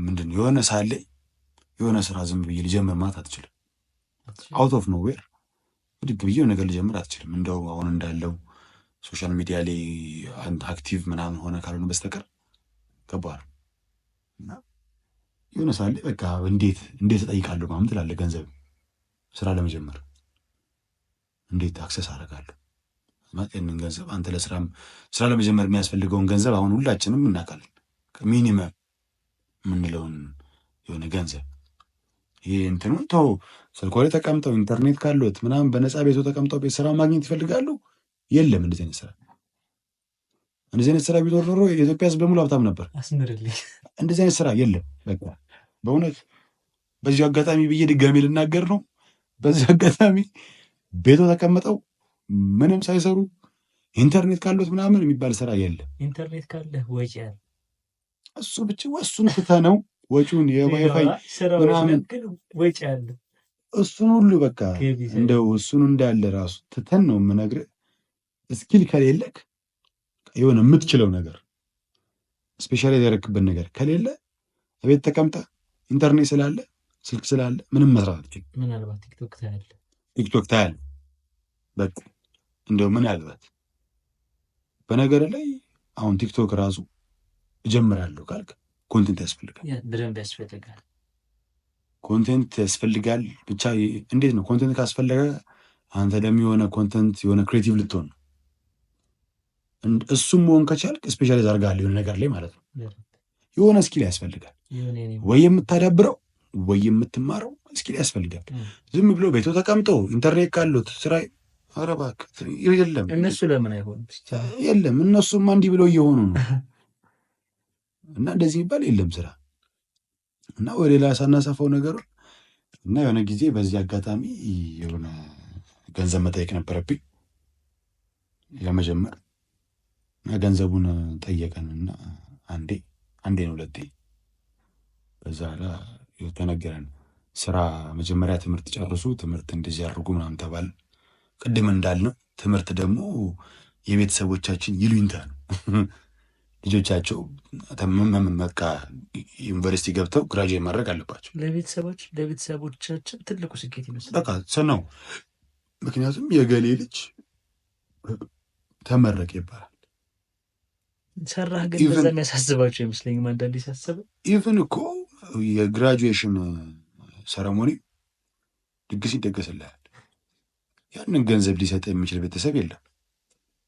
ምንድን ነው የሆነ ሳለ የሆነ ስራ ዝም ብዬ ልጀምር ማለት አትችልም። አውት ኦፍ ኖዌር ብድግ ብዬ ነገር ልጀምር አትችልም። እንደው አሁን እንዳለው ሶሻል ሚዲያ ላይ አንድ አክቲቭ ምናምን ሆነ ካልሆነ በስተቀር ከባድ እና የሆነ ሳለ በቃ እንዴት እጠይቃለሁ ምናምን ትላለህ። ገንዘብ ስራ ለመጀመር እንዴት አክሰስ አደርጋለሁ ማለት ያንን ገንዘብ አንተ ስራ ለመጀመር የሚያስፈልገውን ገንዘብ አሁን ሁላችንም እናውቃለን። ሚኒመም የምንለውን የሆነ ገንዘብ ይሄ እንትኑን ተው፣ ስልኮ ላይ ተቀምጠው ኢንተርኔት ካሉት ምናምን በነፃ ቤቱ ተቀምጠው ቤት ስራ ማግኘት ይፈልጋሉ። የለም እንደዚህ አይነት ስራ ቢኖር ኖሮ የኢትዮጵያ ሕዝብ በሙሉ ሀብታም ነበር። አስምርልኝ። እንደዚህ አይነት ስራ የለም። በቃ በእውነት በዚሁ አጋጣሚ ብዬ ድጋሜ ልናገር ነው። በዚህ አጋጣሚ ቤቶ ተቀምጠው ምንም ሳይሰሩ ኢንተርኔት ካሉት ምናምን የሚባል ስራ የለም። ኢንተርኔት ካለ ወጪ ያለ እሱ ብቻ ወሱን ፍታ ነው ወጪውን የዋይፋይ ምናምን ወጪ ያለ እሱን ሁሉ በቃ እንደው እሱን እንዳለ ራሱ ትተን ነው የምነግርህ። ስኪል ከሌለክ የሆነ የምትችለው ነገር ስፔሻላይዝ ያደረክበት ነገር ከሌለ ቤት ተቀምጠ ኢንተርኔት ስላለ ስልክ ስላለ ምንም መስራት አትችልም። ምናልባት ቲክቶክ ታያለህ። በቃ እንደው ምናልባት በነገር ላይ አሁን ቲክቶክ ራሱ እጀምራለሁ ካልክ ኮንቴንት ያስፈልጋል። በደንብ ያስፈልጋል። ኮንቴንት ያስፈልጋል። ብቻ እንዴት ነው ኮንቴንት ካስፈለገ አንተ ደግሞ የሆነ ኮንተንት የሆነ ክሬቲቭ ልትሆን ነው። እሱም መሆን ከቻልክ ስፔሻላይዝ አድርጋለሁ የሆነ ነገር ላይ ማለት ነው። የሆነ ስኪል ያስፈልጋል፣ ወይ የምታዳብረው ወይ የምትማረው ስኪል ያስፈልጋል። ዝም ብሎ ቤቶ ተቀምጠው ኢንተርኔት ካሉት ስራ ኧረ እባክህ የለም። እነሱ ለምን አይሆንም? የለም እነሱማ እንዲህ ብለው እየሆኑ ነው። እና እንደዚህ የሚባል የለም ስራ እና ወደ ሌላ ሳናሰፋው ነገሩ እና የሆነ ጊዜ በዚህ አጋጣሚ የሆነ ገንዘብ መጠየቅ ነበረብኝ ለመጀመር እና ገንዘቡን ጠየቀን እና አንዴ ነው ሁለቴ በዛ ላ ተነገረን። ስራ መጀመሪያ ትምህርት ጨርሱ፣ ትምህርት እንደዚህ ያድርጉ ምናምን ተባል። ቅድም እንዳልነው ትምህርት ደግሞ የቤተሰቦቻችን ይሉኝታ ነው። ልጆቻቸው በቃ ዩኒቨርሲቲ ገብተው ግራጁዌት ማድረግ አለባቸው። ለቤተሰቦቻችን ትልቁ ስኬት ይመስላል። በቃ ነው። ምክንያቱም የገሌ ልጅ ተመረቀ ይባላል። ሰራህ ግን በዛ የሚያሳስባቸው ይመስለኝም አንዳንዴ ሲያስበው። ኢቭን እኮ የግራጁዌሽን ሰረሞኒ ድግስ ይደገስልሃል። ያንን ገንዘብ ሊሰጥ የሚችል ቤተሰብ የለም።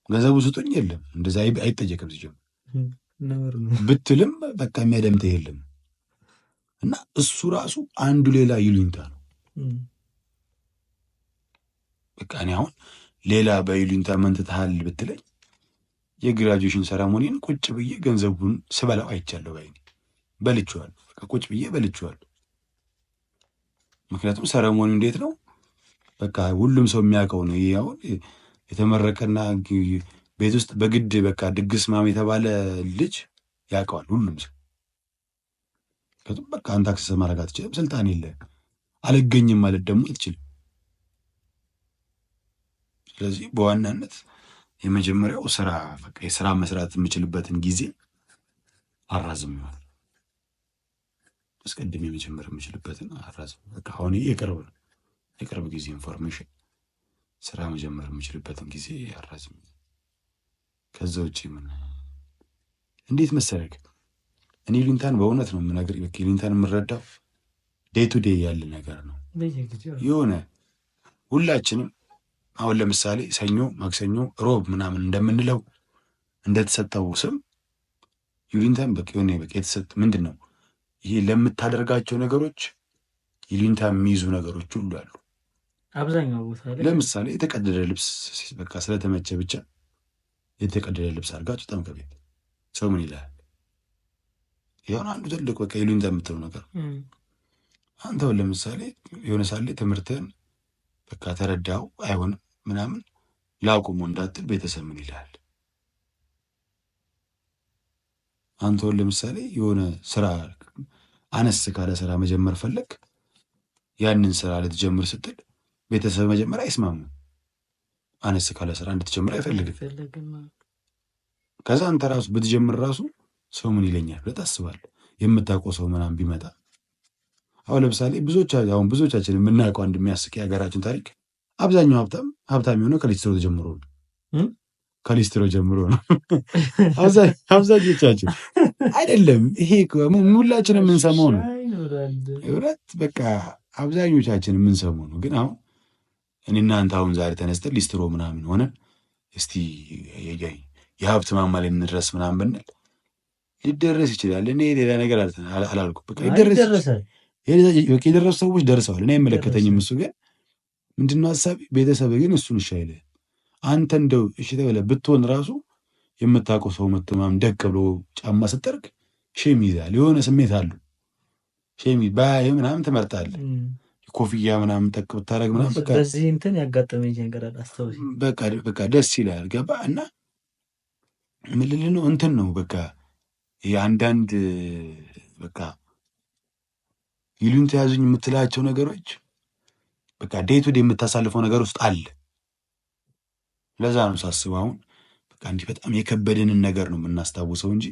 ገንዘቡ ስጡኝ የለም፣ እንደዛ አይጠየቅም። ሲጀምር ብትልም በቃ የሚያደምጥህ የለም። እና እሱ ራሱ አንዱ ሌላ ይሉኝታ ነው። በቃ እኔ አሁን ሌላ በይሉኝታ መንትተሃል ብትለኝ የግራጁዌሽን ሰረሞኒን ቁጭ ብዬ ገንዘቡን ስበላው አይቻለሁ። ባይኔ በልቼዋለሁ። በቃ ቁጭ ብዬ በልቼዋለሁ። ምክንያቱም ሰረሞኒ እንዴት ነው በቃ ሁሉም ሰው የሚያውቀው ነው። ይሄ አሁን የተመረቀና ቤት ውስጥ በግድ በቃ ድግስ ማም የተባለ ልጅ ያውቀዋል ሁሉም ሰው። ምክንያቱም በቃ አንተ አክሰስ ማድረግ አትችልም፣ ስልጣን የለህም። አልገኝም ማለት ደግሞ አትችልም። ስለዚህ በዋናነት የመጀመሪያው ስራ በቃ የስራ መስራት የምችልበትን ጊዜ አራዝሜዋለሁ። አስቀድሜ መጀመር የምችልበትን አራዝም በቃ አሁን የቅርብ ጊዜ ኢንፎርሜሽን ስራ መጀመር የምችልበትን ጊዜ አራዝም። ከዛ ውጭ ምን እንዴት መሰለህ እኔ ይሉኝታን በእውነት ነው የምነግርህ። በቃ ይሉኝታን የምረዳው ዴይ ቱ ዴይ ያለ ነገር ነው። የሆነ ሁላችንም አሁን ለምሳሌ ሰኞ፣ ማክሰኞ፣ ሮብ ምናምን እንደምንለው እንደተሰጠው ስም ይሉኝታን በቃ የሆነ በቃ የተሰጠ ምንድን ነው ይሄ ለምታደርጋቸው ነገሮች ይሉኝታ የሚይዙ ነገሮች ሁሉ አሉ። አብዛኛው ቦታ ላይ ለምሳሌ የተቀደደ ልብስ በቃ ስለተመቸ ብቻ የተቀደደ ልብስ አድርጋችሁ ጠም ከቤት ሰው ምን ይላል? ይሁን አንዱ ትልቅ በቃ ይሉኝታ የምትለው ነገር። አንተው ለምሳሌ የሆነ ሳለ ትምህርትህን በቃ ተረዳው አይሆንም ምናምን ላቁሙ እንዳትል ቤተሰብ ምን ይላል? አንተው ለምሳሌ የሆነ ስራ አነስ ካለ ስራ መጀመር ፈለግ፣ ያንን ስራ ልትጀምር ስትል ቤተሰብ መጀመር አይስማሙ። አነስ ካለ ስራ እንድትጀምር አይፈልግም። ከዛ አንተ ራሱ ብትጀምር ራሱ ሰው ምን ይለኛል ብለህ ታስባለህ። የምታውቀው ሰው ምናምን ቢመጣ አሁን ለምሳሌ ብዙዎቻችን የምናውቀው አንድ የሚያስቅ የሀገራችን ታሪክ አብዛኛው ሀብታም የሆነው ከሊስትሮ ጀምሮ ነው። አብዛኞቻችን አይደለም። ይሄ ሁላችን የምንሰማው ነው። በቃ አብዛኞቻችን የምንሰማው ነው። ግን አሁን እኔና አንተ አሁን ዛሬ ተነስተን ሊስትሮ ምናምን ሆነን እስቲ የሀብት ማማ ላይ እንድረስ ምናምን ብንል ሊደረስ ይችላል። እኔ ሌላ ነገር አላልኩም። በቃ የደረሱ ሰዎች ደርሰዋል። እኔ አይመለከተኝም። እሱ ግን ምንድነው ሀሳቢ ቤተሰብ ግን እሱን እሺ አይልህ። አንተ እንደው እሺ ተብለህ ብትሆን ራሱ የምታውቀው ሰው መጥቶ ምናምን ደቅ ብሎ ጫማ ስትጠርግ ሼም ይዛል። የሆነ ስሜት አለው። ሼም ባይ ምናምን ትመርጣለህ። ኮፍያ ምናምን ጠቅ ብታደርግ ምናምን በቃ በዚህ እንትን ያጋጠመኝ ነገር አስታውስ። በቃ ደስ ይላል። ገባ እና ምን ልልህ ነው እንትን ነው በቃ የአንዳንድ በቃ ይሉኝታ ያዙኝ የምትላቸው ነገሮች በቃ ዴይ ቱ ዴይ የምታሳልፈው ነገር ውስጥ አለ። ለዛ ነው ሳስበው አሁን በቃ እንዲህ በጣም የከበደንን ነገር ነው የምናስታውሰው እንጂ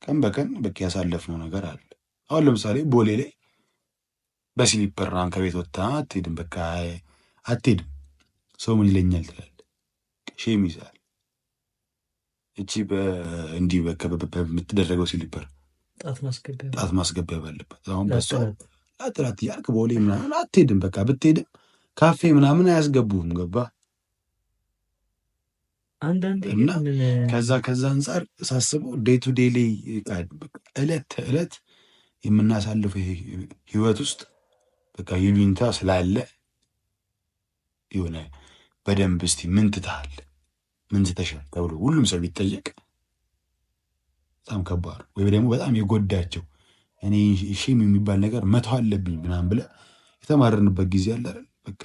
ቀን በቀን በቃ ያሳለፍነው ነገር አለ። አሁን ለምሳሌ ቦሌ ላይ በስሊፐር ምናምን ከቤት ወጥታ አትሄድም። በቃ አትሄድም። ሰው ምን ይለኛል ትላለህ። ሼም ይዛል። እቺ እንዲህ በምትደረገው ስሊፐር ጣት ማስገቢያ ባለበት አሁን በሷ ላጥራት እያልክ ቦሌ ምናምን አትሄድም። በቃ ብትሄድም ካፌ ምናምን አያስገቡም። ገባ አንዳንዴ እና ግን ከዛ አንጻር ሳስበው ዴይ ቱ ዴይ ላይ እለት ተዕለት የምናሳልፈው ህይወት ውስጥ በቃ ይሉኝታ ስላለ የሆነ በደንብ እስቲ ምን ትተሃል ምን ትተሻል ተብሎ ሁሉም ሰው ቢጠየቅ በጣም ከባድ ወይ ደግሞ በጣም የጎዳቸው እኔ ሼም የሚባል ነገር መተው አለብኝ ምናምን ብለህ የተማረንበት ጊዜ አለ አይደል? በቃ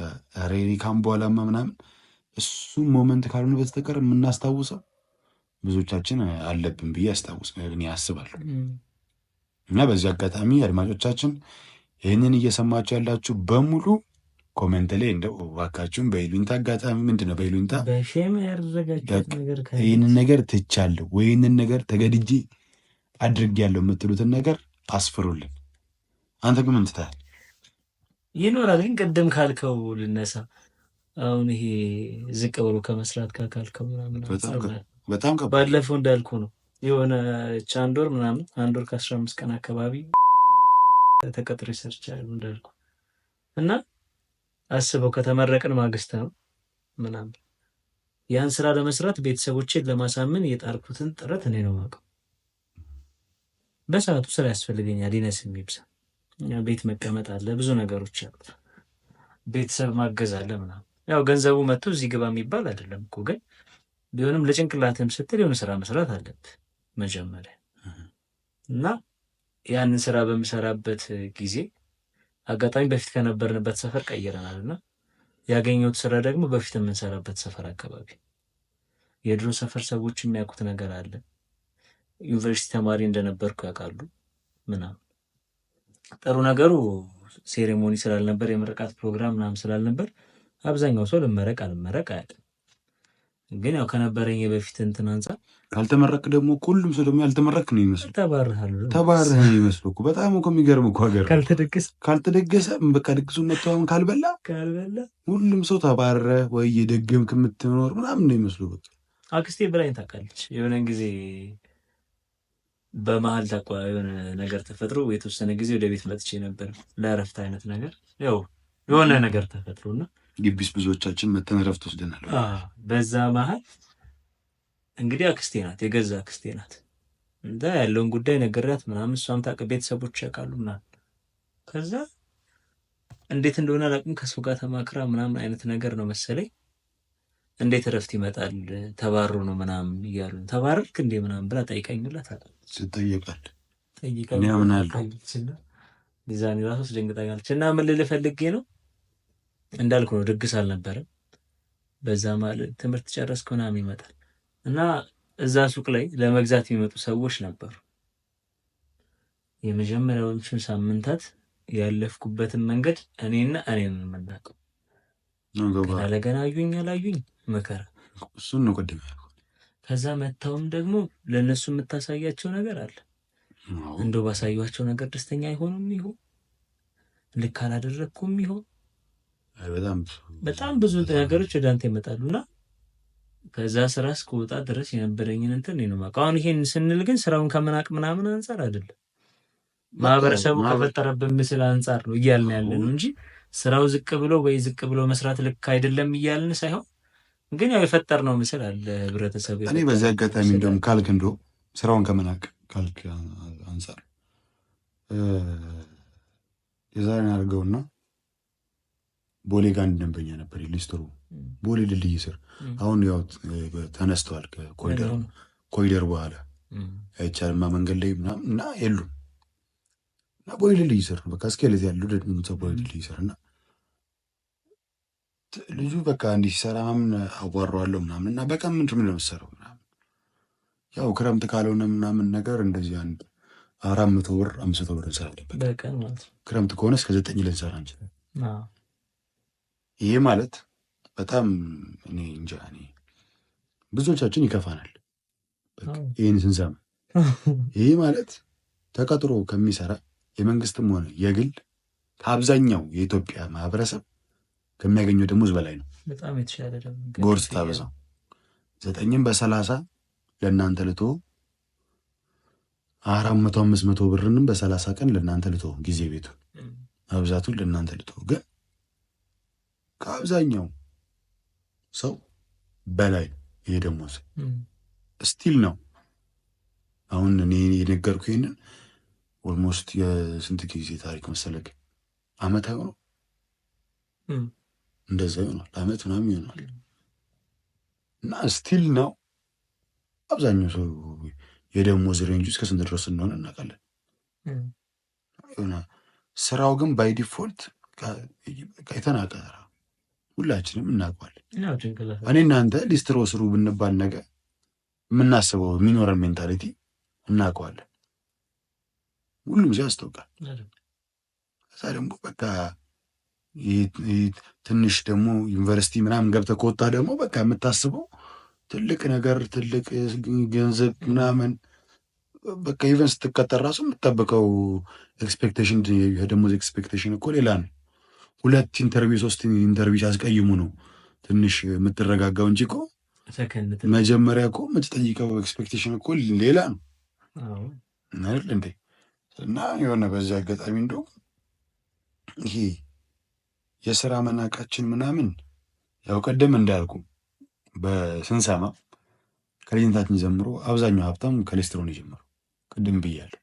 ሬሪ ካም በኋላማ ምናምን እሱ ሞመንት ካልሆነ በስተቀር የምናስታውሰው ብዙዎቻችን አለብን ብዬ እኔ አስባለሁ። እና በዚህ አጋጣሚ አድማጮቻችን ይህንን እየሰማችሁ ያላችሁ በሙሉ ኮሜንት ላይ እንደው እባካችሁን በይሉኝታ አጋጣሚ ምንድን ነው በይሉኝታ በሼም ያደረጋችሁት ነገር ይህንን ነገር ትቻለሁ ወይ ይህንን ነገር ተገድጄ አድርጌያለሁ የምትሉትን ነገር አስፍሩልን። አንተ ግን ምን ትታል? ይኖራል ግን ቅድም ካልከው ልነሳ። አሁን ይሄ ዝቅ ብሎ ከመስራት ጋር ካልከው ምናምን በጣም ባለፈው እንዳልኩ ነው የሆነ አንድ ወር ምናምን 1 ወር ከ15 ቀን አካባቢ ተቀጥሬ ሰርቻለሁ እንዳልኩ እና አስበው ከተመረቅን ማግስት ነው ምናምን ያን ስራ ለመስራት ቤተሰቦቼን ለማሳመን የጣርኩትን ጥረት እኔ ነው የማውቀው። በሰዓቱ ስራ ያስፈልገኛል ይነስ የሚብሳ ቤት መቀመጥ አለ፣ ብዙ ነገሮች አሉ፣ ቤተሰብ ማገዝ አለ ምናምን። ያው ገንዘቡ መጥቶ እዚህ ግባ የሚባል አይደለም እኮ ግን ቢሆንም ለጭንቅላትም ስትል የሆነ ስራ መስራት አለብህ መጀመሪያ። እና ያንን ስራ በምሰራበት ጊዜ አጋጣሚ በፊት ከነበርንበት ሰፈር ቀይረናል እና ያገኘሁት ስራ ደግሞ በፊት የምንሰራበት ሰፈር አካባቢ የድሮ ሰፈር ሰዎች የሚያውቁት ነገር አለ። ዩኒቨርሲቲ ተማሪ እንደነበርኩ ያውቃሉ ምናምን። ጥሩ ነገሩ ሴሬሞኒ ስላልነበር የምርቃት ፕሮግራም ምናምን ስላልነበር አብዛኛው ሰው ልመረቅ አልመረቅ አያውቅም። ግን ያው ከነበረኝ የበፊት እንትን አንጻር ካልተመረቅ ደግሞ ሁሉም ሰው ደግሞ ያልተመረቅ ነው ይመስል ተባረህ ነው ይመስል እኮ በጣም እኮ የሚገርም እኮ ሀገር ካልተደገሰ በቃ ድግሱን መተዋወን ካልበላ ሁሉም ሰው ተባረ ወይ የደገምክ የምትኖር ምናምን ነው ይመስሉ። በቃ አክስቴ ብላኝ ታውቃለች። የሆነ ጊዜ በመሀል የሆነ ነገር ተፈጥሮ የተወሰነ ጊዜ ወደ ቤት መጥቼ ነበር ለእረፍት አይነት ነገር ያው የሆነ ነገር ተፈጥሮና ግቢስ ብዙዎቻችን መተን እረፍት ወስደናል። በዛ መሀል እንግዲህ አክስቴ ናት፣ የገዛ አክስቴ ናት። እንዳ ያለውን ጉዳይ ነገራት ምናምን እሷም ታውቅ ቤተሰቦች ያውቃሉ ምናምን። ከዛ እንዴት እንደሆነ አላውቅም ከሱ ጋር ተማክራ ምናምን አይነት ነገር ነው መሰለኝ እንዴት እረፍት ይመጣል ተባሮ ነው ምናምን እያሉ ተባረርክ እንዴ ምናምን ብላ ጠይቀኝላት አለች። ትጠይቃል ጠይቀኝ ዲዛይን ራሱ ደንግጣኛለች። እና ምን ልልህ ፈልጌ ነው እንዳልኩ ነው ድግስ አልነበረም። በዛ ማለት ትምህርት ጨረስኩ ምናምን ይመጣል እና እዛ ሱቅ ላይ ለመግዛት የሚመጡ ሰዎች ነበሩ። የመጀመሪያዎቹን ሳምንታት ያለፍኩበትን መንገድ እኔን የምናውቀው ገና አላዩኝ መከራ እሱን ነው ቀደም ያልኩት። ከዛ መታውም ደግሞ ለእነሱ የምታሳያቸው ነገር አለ። እንደው ባሳያቸው ነገር ደስተኛ አይሆኑም ይሆን ልክ አላደረግኩም ይሆን በጣም ብዙ ነገሮች ወደ አንተ ይመጣሉና ከዛ ስራ እስከወጣ ድረስ የነበረኝን እንትን ነው የማውቀው። አሁን ይሄን ስንል ግን ስራውን ከመናቅ ምናምን አንጻር አይደለም፣ ማህበረሰቡ ከፈጠረብን ምስል አንጻር ነው እያልን ያለን እንጂ ስራው ዝቅ ብሎ መስራት ልክ አይደለም እያልን ሳይሆን ግን ያው የፈጠርነው ምስል አለ ህብረተሰቡ። እኔ በዚህ አጋጣሚ እንደውም ካልክ እንደው ስራውን ከመናቅ ካልክ አንጻር የዛሬን አድርገውና ቦሌ ጋር አንድ ደንበኛ ነበር ሊስትሮ ቦሌ ድልድይ ስር አሁን ያው ተነስተዋል ከኮሪደር በኋላ አይቻልማ መንገድ ላይ ምናምን እና የሉም እና ቦሌ ድልድይ ስር በቃ እስከለት ያሉ ቦሌ ድልድይ ስር እና ልጁ በቃ እንዲህ ሲሰራ ምናምን አዋራዋለሁ ምናምን እና በቃ ምንድን ነው የምትሰራው ምናምን ያው ክረምት ካልሆነ ምናምን ነገር እንደዚህ አንድ 400 ብር 500 ብር እንሰራለን በቀን ማለት ነው። ክረምት ከሆነ እስከ 9 ልንሰራ እንችላለን። ይሄ ማለት በጣም እኔ እንጃ ብዙዎቻችን ይከፋናል ይህን ስንሰማ። ይሄ ማለት ተቀጥሮ ከሚሰራ የመንግስትም ሆነ የግል ከአብዛኛው የኢትዮጵያ ማህበረሰብ ከሚያገኘው ደሞዝ በላይ ነው። በጣም የተሻለ ደግሞ ጎርስ ታበዛው 9 በ30 ለእናንተ ልቶ 400-500 ብርንም በ30 ቀን ለእናንተ ልቶ ጊዜ ቤቱን አብዛቱን ለእናንተ ልቶ ግን ከአብዛኛው ሰው በላይ ይሄ ደሞዝ ስቲል ነው። አሁን እኔ የነገርኩህ ይሄንን ኦልሞስት የስንት ጊዜ ታሪክ መሰለህ? አመት አይሆነው እንደዛ ይሆናል፣ አመት ምናምን ይሆናል። እና ስቲል ነው አብዛኛው ሰው የደሞዝ ሬንጅ እስከ ስንት ድረስ እንደሆነ እናውቃለን። ስራው ግን ባይ ዲፎልት የተናቀ ስራ ሁላችንም እናውቀዋለን። እኔ እናንተ ሊስትሮ ስሩ ብንባል ነገር የምናስበው የሚኖረን ሜንታሊቲ እናውቀዋለን። ሁሉም ሰው ያስታውቃል። እዛ ደግሞ በቃ ትንሽ ደግሞ ዩኒቨርሲቲ ምናምን ገብተህ ከወጣ ደግሞ በቃ የምታስበው ትልቅ ነገር ትልቅ ገንዘብ ምናምን በቃ ኢቨን ስትቀጠር ራሱ የምትጠብቀው ኤክስፔክቴሽን የደሞዝ ኤክስፔክቴሽን እኮ ሌላ ነው። 2 ኢንተርቪው 3 ኢንተርቪው ሲያስቀይሙ ነው ትንሽ የምትረጋጋው እንጂ እኮ መጀመሪያ እኮ የምትጠይቀው ኤክስፔክቴሽን እኮ ሌላ ነው አይደል እንዴ? እና የሆነ በዚህ አጋጣሚ እንደው ይሄ የስራ መናቃችን ምናምን ያው ቀደም እንዳልኩ በስንሰማ ከልጅነታችን ጀምሮ አብዛኛው ሀብታም ከሊስትሮ ነው የጀመረው። ቅድም ብያለሁ።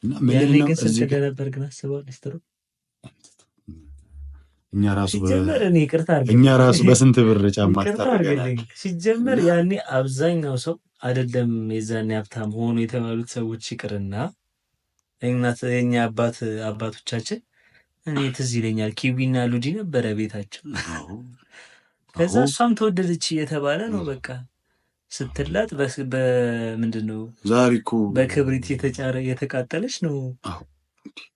እና ያኔ ግን ስንት ነበር ግን አስበው ሊስትሮ? እኛ ራሱ በስንት ብር ጫማ ሲጀመር ያኔ አብዛኛው ሰው አይደለም የዛኔ ሀብታም ሆኖ የተባሉት ሰዎች ይቅርና የኛ አባቶቻችን እኔ ትዝ ይለኛል ኪዊና ሉዲ ነበረ ቤታቸው። ከዛ እሷም ተወደደች እየተባለ ነው በቃ ስትላጥ በምንድን ነው ዛሬ እኮ በክብሪት የተቃጠለች ነው።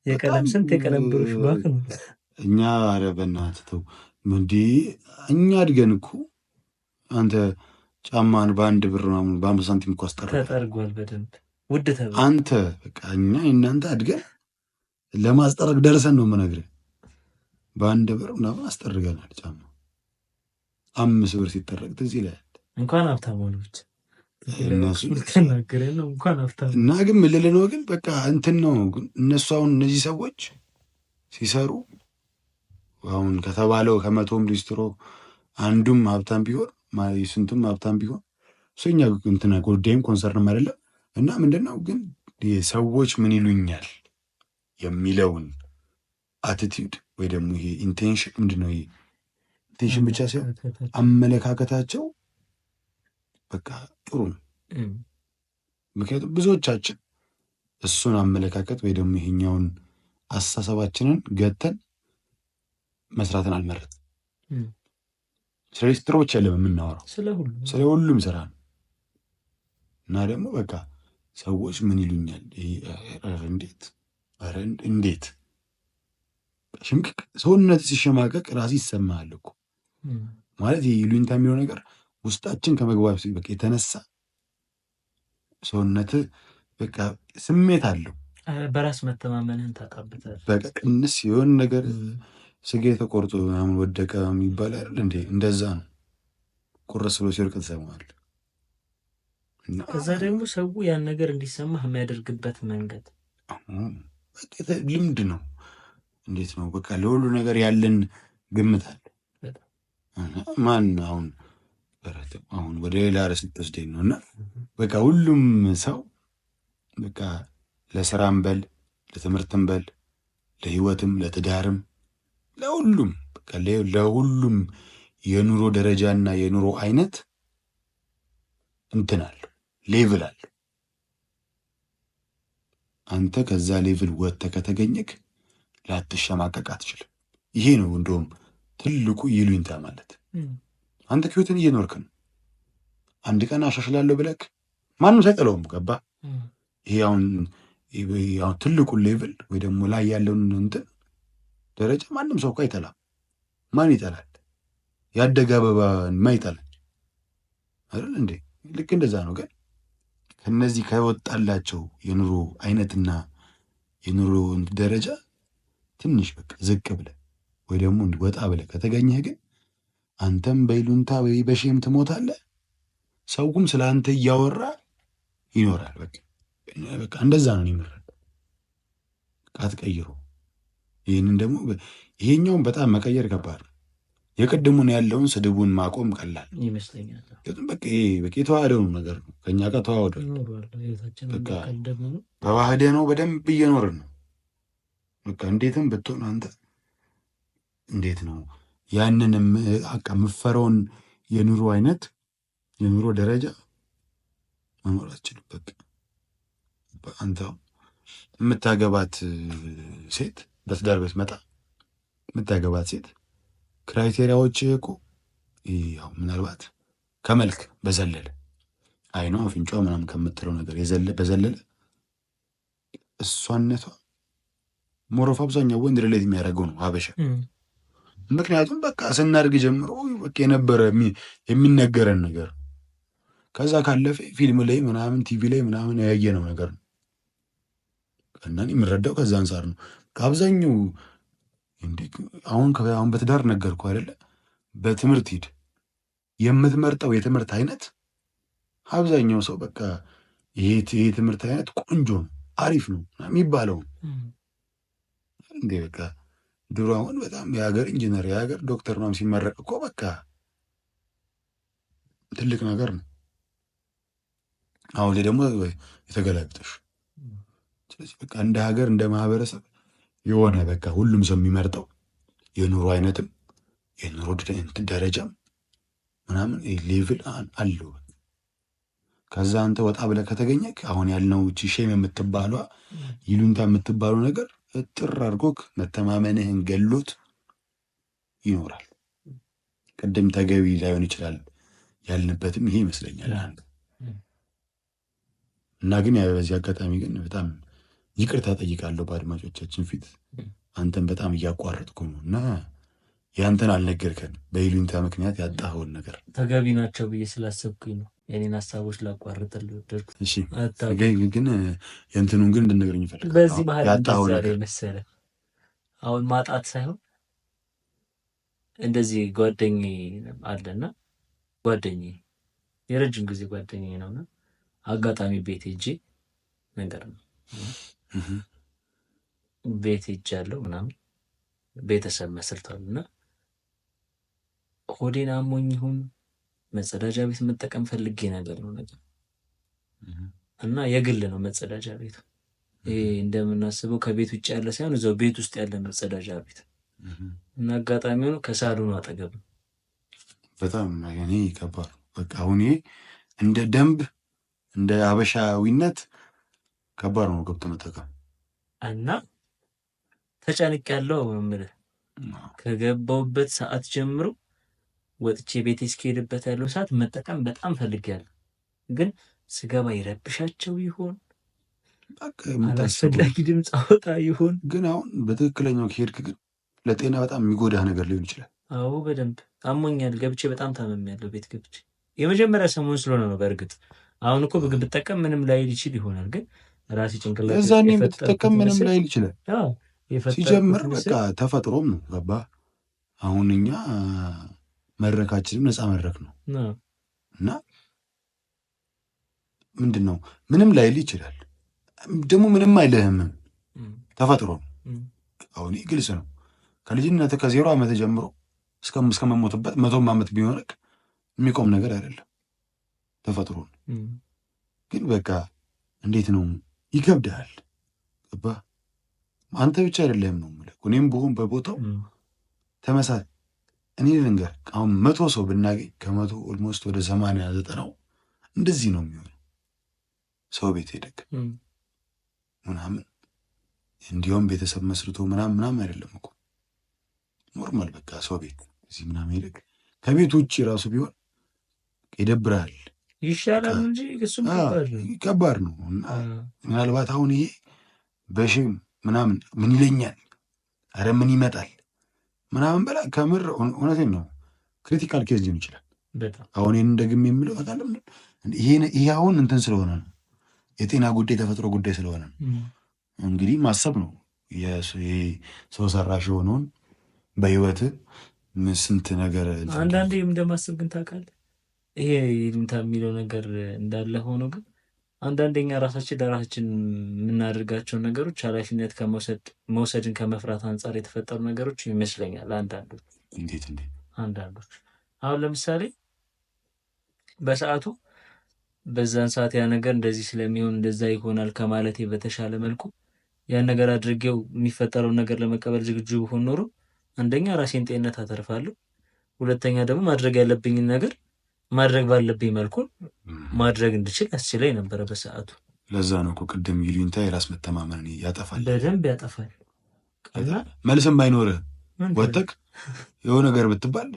የቀለም ስንት የቀለም ብሩሽ ባክ ነው። እኛ ኧረ በእናትህ ተው እንዴ! እኛ አድገን እኮ አንተ ጫማን በ1 ብር ምናምን በ5 ሳንቲም እኮ ተጠርጓል በደንብ ውድ ተብሎ አንተ በቃ እኛ እናንተ አድገን ለማስጠረግ ደርሰን ነው የምነግርህ። በ1 ብር ምናምን አስጠርገናል ጫማ። 5 ብር ሲጠረግ ትዝ ይላል። እንኳን ሀብታም ሆኖ ብቻ እንኳን ሀብታም እና ግን ምን ልልህ ነው ግን በቃ እንትን ነው እነሱ አሁን እነዚህ ሰዎች ሲሰሩ አሁን ከተባለው ከ100ም ሊስትሮ አንዱም ሀብታም ቢሆን ስንቱም ሀብታም ቢሆን እኛ እንትና ጉዳይም ኮንሰርንም አይደለም። እና ምንድነው ግን ሰዎች ምን ይሉኛል የሚለውን አቲቲዩድ ወይ ደግሞ ይሄ ኢንቴንሽን ምንድነው ይሄ ኢንቴንሽን ብቻ ሳይሆን አመለካከታቸው በቃ ጥሩ ነው። ምክንያቱም ብዙዎቻችን እሱን አመለካከት ወይ ደግሞ ይሄኛውን አስተሳሰባችንን ገተን መስራትን አልመረጥም። ስለ ሊስትሮ ብቻ የለም የምናወራው ስለ ሁሉም ስራ ነው። እና ደግሞ በቃ ሰዎች ምን ይሉኛል እንዴት ሽምቅቅ ሰውነት ሲሸማቀቅ ራስ ይሰማሃል እኮ ማለት ይሉኝታ የሚለው ነገር ውስጣችን ከመግባት በቃ የተነሳ ሰውነት በቃ ስሜት አለው። በራስ መተማመንህን ታጣበታለህ። በቃ ቅንስ የሆነ ነገር ስጋ ተቆርጦ ምናምን ወደቀ የሚባል አይደል እንዴ? እንደዛ ነው። ቁርስ ብሎ ሲወርቅ ትሰማዋለህ። ከዛ ደግሞ ሰው ያን ነገር እንዲሰማህ የሚያደርግበት መንገድ ልምድ ነው። እንዴት ነው በቃ ለሁሉ ነገር ያለን ግምት አለ። ማን አሁን ወደ ሌላ ርዕስ ልትወስደኝ ነው። እና በቃ ሁሉም ሰው በቃ ለስራም በል ለትምህርትም በል ለህይወትም ለትዳርም ለሁሉም በቃ ለሁሉም የኑሮ ደረጃና የኑሮ አይነት እንትን አለው፣ ሌቭል አለው። አንተ ከዛ ሌቭል ወጥተህ ከተገኘክ ላትሸማቀቅ አትችልም። ይሄ ነው እንደውም ትልቁ ይሉኝታ ማለት። አንተ ህይወትን እየኖርክ ነው። አንድ ቀን አሻሽላለሁ ብለክ ማንም ሳይጠላውም ገባ። ይሄ አሁን ትልቁን ሌቭል ወይ ደግሞ ላይ ያለውን እንትን ደረጃ ማንም ሰው እኮ አይጠላም። ማን ይጠላል? ያደገ አበባ ማን ይጠላል አይደል እንዴ? ልክ እንደዛ ነው። ግን ከነዚህ ከወጣላቸው የኑሮ አይነትና የኑሮ ደረጃ ትንሽ በቃ ዝቅ ብለህ ወይ ደግሞ ወጣ ብለህ ከተገኘህ ግን አንተም በይሉንታ ወይ በሼም ትሞታለህ። ሰውም ስለ አንተ እያወራ ይኖራል። በቃ እንደዛ ነው የሚረዳ አትቀይሮ። ይህንን ደግሞ ይሄኛውን በጣም መቀየር ከባድ ነው። የቅድሙን ያለውን ስድቡን ማቆም ቀላል ይመስለኛል። በቃ የተዋህደው ነገር ነው። ከኛ ጋር ተዋህደ በቃ ተዋህደ ነው። በደንብ እየኖርን ነው። በቃ እንዴትም ብትሆን አንተ እንዴት ነው ያንን የምፈረውን የኑሮ አይነት የኑሮ ደረጃ መኖር አትችልም። በቃ አንተ የምታገባት ሴት በትዳር ብትመጣ የምታገባት ሴት ክራይቴሪያዎች እኮ ያው ምናልባት ከመልክ በዘለለ አይኗ አፍንጫ ምናምን ከምትለው ነገር በዘለለ እሷነቷ ሞሮፍ አብዛኛው ወንድ ሪሌት የሚያደርገው ነው ሀበሻ። ምክንያቱም በቃ ስናድግ ጀምሮ በቃ የነበረ የሚነገረን ነገር ከዛ ካለፈ ፊልም ላይ ምናምን ቲቪ ላይ ምናምን ያየነው ነገር ነው እና የምረዳው ከዛ አንጻር ነው። ከአብዛኛው አሁን በትዳር ነገርኩህ አይደለ? በትምህርት ሂድ የምትመርጠው የትምህርት አይነት አብዛኛው ሰው በቃ ይሄ ትምህርት አይነት ቆንጆ ነው አሪፍ ነው የሚባለው እንዴ በቃ ድሮ አሁን በጣም የሀገር ኢንጂነር የሀገር ዶክተር ምናምን ሲመረቅ እኮ በቃ ትልቅ ነገር ነው። አሁን ላይ ደግሞ የተገላቢጦሽ። ስለዚህ በቃ እንደ ሀገር እንደ ማህበረሰብ የሆነ በቃ ሁሉም ሰው የሚመርጠው የኑሮ አይነትም የኑሮ ደረጃም ምናምን ሌቭል አለው። ከዛ አንተ ወጣ ብለህ ከተገኘክ አሁን ያልነው ሼም የምትባሏ ይሉንታ የምትባለው ነገር እጥር አድርጎክ መተማመንህን ገሎት ይኖራል። ቅድም ተገቢ ላይሆን ይችላል ያልንበትም ይሄ ይመስለኛል። እና ግን በዚህ አጋጣሚ ግን በጣም ይቅርታ ጠይቃለሁ በአድማጮቻችን ፊት አንተን በጣም እያቋረጥኩ ነው እና ያንተን አልነገርከን በይሉኝታ ምክንያት ያጣኸውን ነገር ተገቢ ናቸው ብዬ ስላሰብኩኝ ነው የኔን ሀሳቦች ላቋርጥልህ ወደድኩት። እሺ ግን የእንትኑን ግን እንድንነግረኝ ይፈልጋል። በዚህ ባህል ያጣኸው ነገር መሰለህ አሁን ማጣት ሳይሆን እንደዚህ ጓደኛዬ አለና ጓደኛዬ የረጅም ጊዜ ጓደኛዬ ነውና አጋጣሚ ቤት ሄጄ ነገር ነው ቤት ሄጃለሁ ምናምን ቤተሰብ መስርቷልና ሆዴን አሞኝ ይሁን መጸዳጃ ቤት መጠቀም ፈልጌ ነገር ነው እና የግል ነው መጸዳጃ ቤት። ይሄ እንደምናስበው ከቤት ውጭ ያለ ሳይሆን እዛው ቤት ውስጥ ያለ መጸዳጃ ቤት እና አጋጣሚ ሆኖ ከሳሎኑ አጠገብ ነው። በጣም እኔ ከባድ በቃ አሁን ይሄ እንደ ደንብ እንደ አበሻዊነት ከባድ ነው ገብቶ መጠቀም እና ተጨንቅ ያለው ምምልህ ከገባውበት ሰዓት ጀምሮ ወጥቼ ቤቴ እስከሄድበት ያለው ሰዓት መጠቀም በጣም ፈልጌያለሁ። ግን ስገባ ይረብሻቸው ይሆን አላስፈላጊ ድምፅ አወጣ ይሆን? ግን አሁን በትክክለኛው ከሄድክ ግን ለጤና በጣም የሚጎዳህ ነገር ሊሆን ይችላል። አዎ በደንብ አሞኛል ገብቼ በጣም ታመሚያለሁ ቤት ገብቼ የመጀመሪያ ሰሞን ስለሆነ ነው። በእርግጥ አሁን እኮ ምግብ ብጠቀም ምንም ላይል ይችል ይሆናል። ግን ራሴ ጭንቅላት እዛኔ ብትጠቀም ምንም ላይል ይችላል። ሲጀምር በቃ ተፈጥሮም ነው ገባ። አሁን እኛ መድረካችንም ነፃ መድረክ ነው እና ምንድን ነው ምንም ላይል ይችላል። ደግሞ ምንም አይልህም ተፈጥሮ ነው። አሁን ግልጽ ነው። ከልጅነት ከ0 ዓመት ጀምሮ እስከመሞትበት 100 ዓመት ቢኖርክ የሚቆም ነገር አይደለም። ተፈጥሮ ነው። ግን በቃ እንዴት ነው ይከብዳል። ገባ አንተ ብቻ አይደለም ነው የምልህ። እኔም ብሆን በቦታው ተመሳሳይ እኔ ልንገር አሁን 100 ሰው ብናገኝ ከ100 ኦልሞስት ወደ 80-90 እንደዚህ ነው የሚሆነው። ሰው ቤት ሄደክ ምናምን እንዲሁም ቤተሰብ መስርቶ ምናምን አይደለም እኮ ኖርማል በቃ ሰው ቤት እዚህ ምናምን ሄደክ ከቤት ውጭ ራሱ ቢሆን ይደብራል። ይሻላል እንጂ እሱም ከባድ ነው። እና ምናልባት አሁን ይሄ በሽም ምናምን ምን ይለኛል አረ ምን ይመጣል ምናምን በላ ከምር እውነቴን ነው ክሪቲካል ኬዝ ሊሆን ይችላል። አሁን ይህን ደግሜ የምለው ይሄ አሁን እንትን ስለሆነ ነው የጤና ጉዳይ ተፈጥሮ ጉዳይ ስለሆነ ነው። እንግዲህ ማሰብ ነው ሰው ሰራሽ የሆነውን በህይወት ስንት ነገር አንዳንዴ እንደማስብ ግን ታውቃለህ ይሄ ይሉኝታ የሚለው ነገር እንዳለ ሆኖ ግን አንዳንደኛ ራሳችን ለራሳችን የምናደርጋቸው ነገሮች ኃላፊነት መውሰድን ከመፍራት አንጻር የተፈጠሩ ነገሮች ይመስለኛል። አንዳንዶች አንዳንዶች አሁን ለምሳሌ በሰዓቱ በዛን ሰዓት ያ ነገር እንደዚህ ስለሚሆን እንደዛ ይሆናል ከማለቴ በተሻለ መልኩ ያን ነገር አድርጌው የሚፈጠረውን ነገር ለመቀበል ዝግጁ ብሆን ኖሮ አንደኛ ራሴን ጤንነት አተርፋለሁ፣ ሁለተኛ ደግሞ ማድረግ ያለብኝን ነገር ማድረግ ባለብኝ መልኩ ማድረግ እንድችል ያስችለኝ ነበረ በሰዓቱ። ለዛ ነው እኮ ቅድም ይሉኝታ የራስ መተማመን ያጠፋል፣ በደንብ ያጠፋል። መልስም ባይኖርህ ወተክ የሆነ ነገር ብትባል